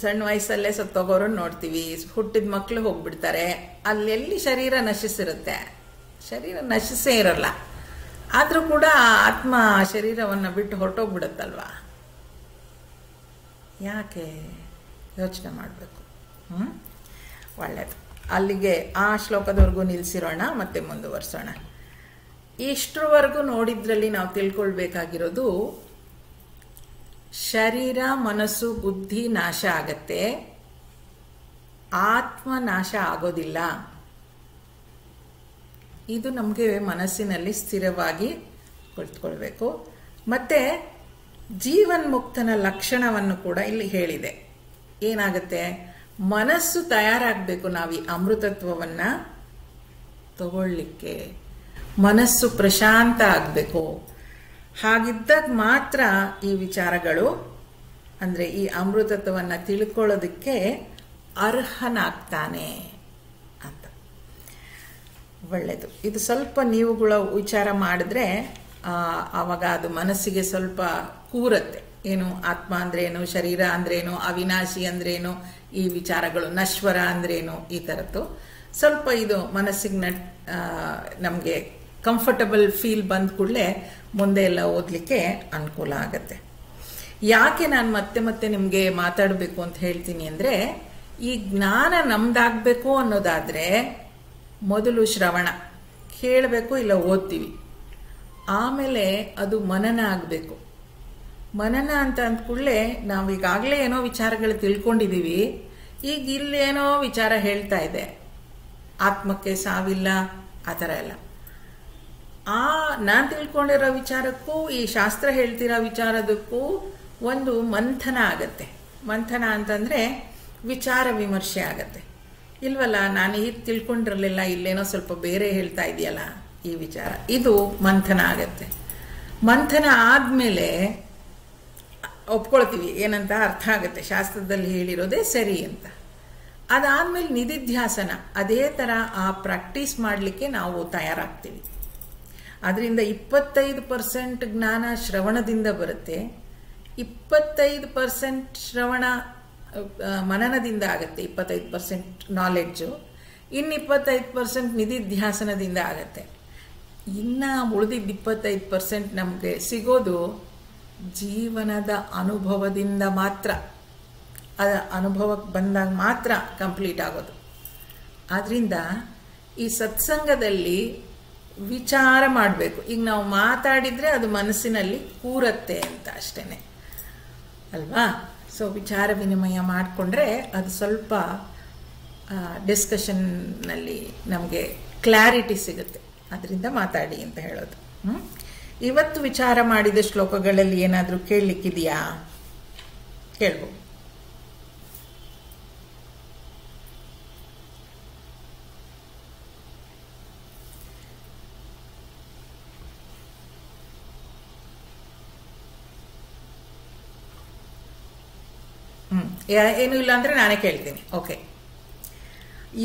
ಸಣ್ಣ ವಯಸ್ಸಲ್ಲೇ ಸತ್ತೋಗೋರು ನೋಡ್ತೀವಿ, ಹುಟ್ಟಿದ ಮಕ್ಕಳು ಹೋಗ್ಬಿಡ್ತಾರೆ, ಅಲ್ಲೆಲ್ಲಿ ಶರೀರ ನಶಿಸಿರುತ್ತೆ, ಶರೀರ ನಶಿಸೇ ಇರಲ್ಲ. ಆದ್ರೂ ಕೂಡ ಆತ್ಮ ಶರೀರವನ್ನು ಬಿಟ್ಟು ಹೊರಟೋಗ್ಬಿಡುತ್ತಲ್ವಾ, ಯಾಕೆ ಯೋಚನೆ ಮಾಡಬೇಕು. ಒಳ್ಳೆಯದು. ಅಲ್ಲಿಗೆ ಆ ಶ್ಲೋಕದವರೆಗೂ ನಿಲ್ಲಿಸಿರೋಣ, ಮತ್ತೆ ಮುಂದುವರಿಸೋಣ. ಇಷ್ಟರವರೆಗೂ ನೋಡಿದ್ರಲ್ಲಿ ನಾವು ತಿಳ್ಕೊಳ್ಬೇಕಾಗಿರೋದು, ಶರೀರ ಮನಸ್ಸು ಬುದ್ಧಿ ನಾಶ ಆಗತ್ತೆ, ಆತ್ಮ ನಾಶ ಆಗೋದಿಲ್ಲ. ಇದು ನಮಗೆ ಮನಸ್ಸಿನಲ್ಲಿ ಸ್ಥಿರವಾಗಿ ಕುಳಿತುಕೊಳ್ಬೇಕು. ಮತ್ತೆ ಜೀವನ್ಮುಕ್ತನ ಲಕ್ಷಣವನ್ನು ಕೂಡ ಇಲ್ಲಿ ಹೇಳಿದೆ. ಏನಾಗುತ್ತೆ, ಮನಸ್ಸು ತಯಾರಾಗಬೇಕು ನಾವು ಈ ಅಮೃತತ್ವವನ್ನ ತಗೊಳ್ಳಿಕ್ಕೆ, ಮನಸ್ಸು ಪ್ರಶಾಂತ ಆಗಬೇಕು. ಹಾಗಿದ್ದಾಗ ಮಾತ್ರ ಈ ವಿಚಾರಗಳು ಅಂದ್ರೆ ಈ ಅಮೃತತ್ವವನ್ನ ತಿಳ್ಕೊಳ್ಳೋದಕ್ಕೆ ಅರ್ಹನಾಗ್ತಾನೆ ಅಂತ. ಒಳ್ಳೆಯದು. ಇದು ಸ್ವಲ್ಪ ನೀವುಗಳ ವಿಚಾರ ಮಾಡಿದ್ರೆ ಆವಾಗ ಅದು ಮನಸ್ಸಿಗೆ ಸ್ವಲ್ಪ ಕೂರತ್ತೆ. ಏನು ಆತ್ಮ ಅಂದ್ರೇನು, ಶರೀರ ಅಂದ್ರೇನು, ಅವಿನಾಶಿ ಅಂದ್ರೇನು, ಈ ವಿಚಾರಗಳು ನಶ್ವರ ಅಂದ್ರೇನು, ಈ ಥರದ್ದು ಸ್ವಲ್ಪ ಇದು ಮನಸ್ಸಿಗೆ ನಮಗೆ ಕಂಫರ್ಟಬಲ್ ಫೀಲ್ ಬಂದ ಕೂಡಲೇ ಮುಂದೆ ಎಲ್ಲ ಓದಲಿಕ್ಕೆ ಅನುಕೂಲ ಆಗತ್ತೆ. ಯಾಕೆ ನಾನು ಮತ್ತೆ ಮತ್ತೆ ನಿಮಗೆ ಮಾತಾಡಬೇಕು ಅಂತ ಹೇಳ್ತೀನಿ ಅಂದರೆ, ಈ ಜ್ಞಾನ ನಮ್ದಾಗಬೇಕು ಅನ್ನೋದಾದ್ರೆ ಮೊದಲು ಶ್ರವಣ ಕೇಳಬೇಕು, ಇಲ್ಲ ಓದ್ತೀವಿ, ಆಮೇಲೆ ಅದು ಮನನ ಆಗಬೇಕು. ಮನನ ಅಂತ ಅಂದ್ಕೂಡಲೇ ನಾವು ಈಗಾಗಲೇ ಏನೋ ವಿಚಾರಗಳು ತಿಳ್ಕೊಂಡಿದ್ದೀವಿ, ಈಗ ಇಲ್ಲೇನೋ ವಿಚಾರ ಹೇಳ್ತಾ ಇದೆ, ಆತ್ಮಕ್ಕೆ ಸಾವಿಲ್ಲ, ಆ ಥರ ಎಲ್ಲ. ನಾನು ತಿಳ್ಕೊಂಡಿರೋ ವಿಚಾರಕ್ಕೂ ಈ ಶಾಸ್ತ್ರ ಹೇಳ್ತಿರೋ ವಿಚಾರದಕ್ಕೂ ಒಂದು ಮಂಥನ ಆಗತ್ತೆ. ಮಂಥನ ಅಂತಂದ್ರೆ ವಿಚಾರ ವಿಮರ್ಶೆ ಆಗತ್ತೆ. ಇಲ್ವಲ್ಲ, ನಾನು ಈಗ ತಿಳ್ಕೊಂಡಿರಲಿಲ್ಲ, ಇಲ್ಲೇನೋ ಸ್ವಲ್ಪ ಬೇರೆ ಹೇಳ್ತಾ ಇದೆಯಲ್ಲ ಈ ವಿಚಾರ, ಇದು ಮಂಥನ ಆಗತ್ತೆ. ಮಂಥನ ಆದಮೇಲೆ ಒಪ್ಕೊಳ್ತೀವಿ, ಏನಂತ ಅರ್ಥ ಆಗುತ್ತೆ, ಶಾಸ್ತ್ರದಲ್ಲಿ ಹೇಳಿರೋದೇ ಸರಿ ಅಂತ. ಅದಾದಮೇಲೆ ನಿಧಿಧ್ಯಾಸನ, ಅದೇ ಥರ ಆ ಪ್ರಾಕ್ಟೀಸ್ ಮಾಡಲಿಕ್ಕೆ ನಾವು ತಯಾರಾಗ್ತೀವಿ. ಅದರಿಂದ 25% ಜ್ಞಾನ ಶ್ರವಣದಿಂದ ಬರುತ್ತೆ, 25% ಶ್ರವಣ ಮನನದಿಂದ ಆಗುತ್ತೆ, 25% ನಾಲೆಡ್ಜು, ಇನ್ನು 25% ನಿಧಿಧ್ಯಾಸನದಿಂದ ಆಗತ್ತೆ. ಇನ್ನು ಉಳಿದಿದ್ದ 25% ನಮಗೆ ಸಿಗೋದು ಜೀವನದ ಅನುಭವದಿಂದ ಮಾತ್ರ. ಅದ ಅನುಭವಕ್ಕೆ ಬಂದಾಗ ಮಾತ್ರ ಕಂಪ್ಲೀಟ್ ಆಗೋದು. ಆದ್ದರಿಂದ ಈ ಸತ್ಸಂಗದಲ್ಲಿ ವಿಚಾರ ಮಾಡಬೇಕು. ಈಗ ನಾವು ಮಾತಾಡಿದರೆ ಅದು ಮನಸ್ಸಿನಲ್ಲಿ ಕೂರತ್ತೆ ಅಂತ ಅಷ್ಟೇ ಅಲ್ವಾ. ಸೊ ವಿಚಾರ ವಿನಿಮಯ ಮಾಡಿಕೊಂಡ್ರೆ ಅದು ಸ್ವಲ್ಪ ಡಿಸ್ಕಷನ್ನಲ್ಲಿ ನಮಗೆ ಕ್ಲಾರಿಟಿ ಸಿಗುತ್ತೆ. ಅದರಿಂದ ಮಾತಾಡಿ ಅಂತ ಹೇಳೋದು. ಇವತ್ತು ವಿಚಾರ ಮಾಡಿದ ಶ್ಲೋಕಗಳಲ್ಲಿ ಏನಾದರೂ ಕೇಳಲಿಕ್ಕಿದೆಯಾ? ಕೇಳ್ಬೋದು. ಏನೂ ಇಲ್ಲ ಅಂದರೆ ನಾನೇ ಕೇಳ್ತೀನಿ. ಓಕೆ.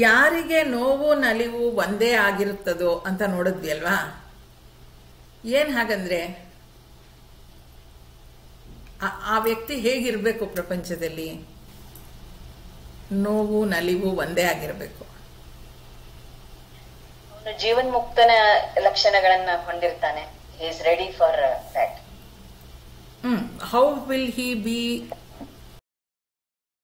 ಯಾರಿಗೆ ನೋವು ನಲಿವು ಒಂದೇ ಆಗಿರುತ್ತದೋ ಅಂತ ನೋಡಿದ್ವಿ ಅಲ್ವಾ? ಏನು ಹಾಗಂದ್ರೆ ಆ ವ್ಯಕ್ತಿ ಹೇಗಿರಬೇಕು ಪ್ರಪಂಚದಲ್ಲಿ? ನೋವು ನಲಿವು ಒಂದೇ ಆಗಿರಬೇಕು. ಜೀವನ್ಮುಕ್ತನ ಲಕ್ಷಣಗಳನ್ನ ಹೊಂದಿರ್ತಾನೆ. He is ready for that. How will he B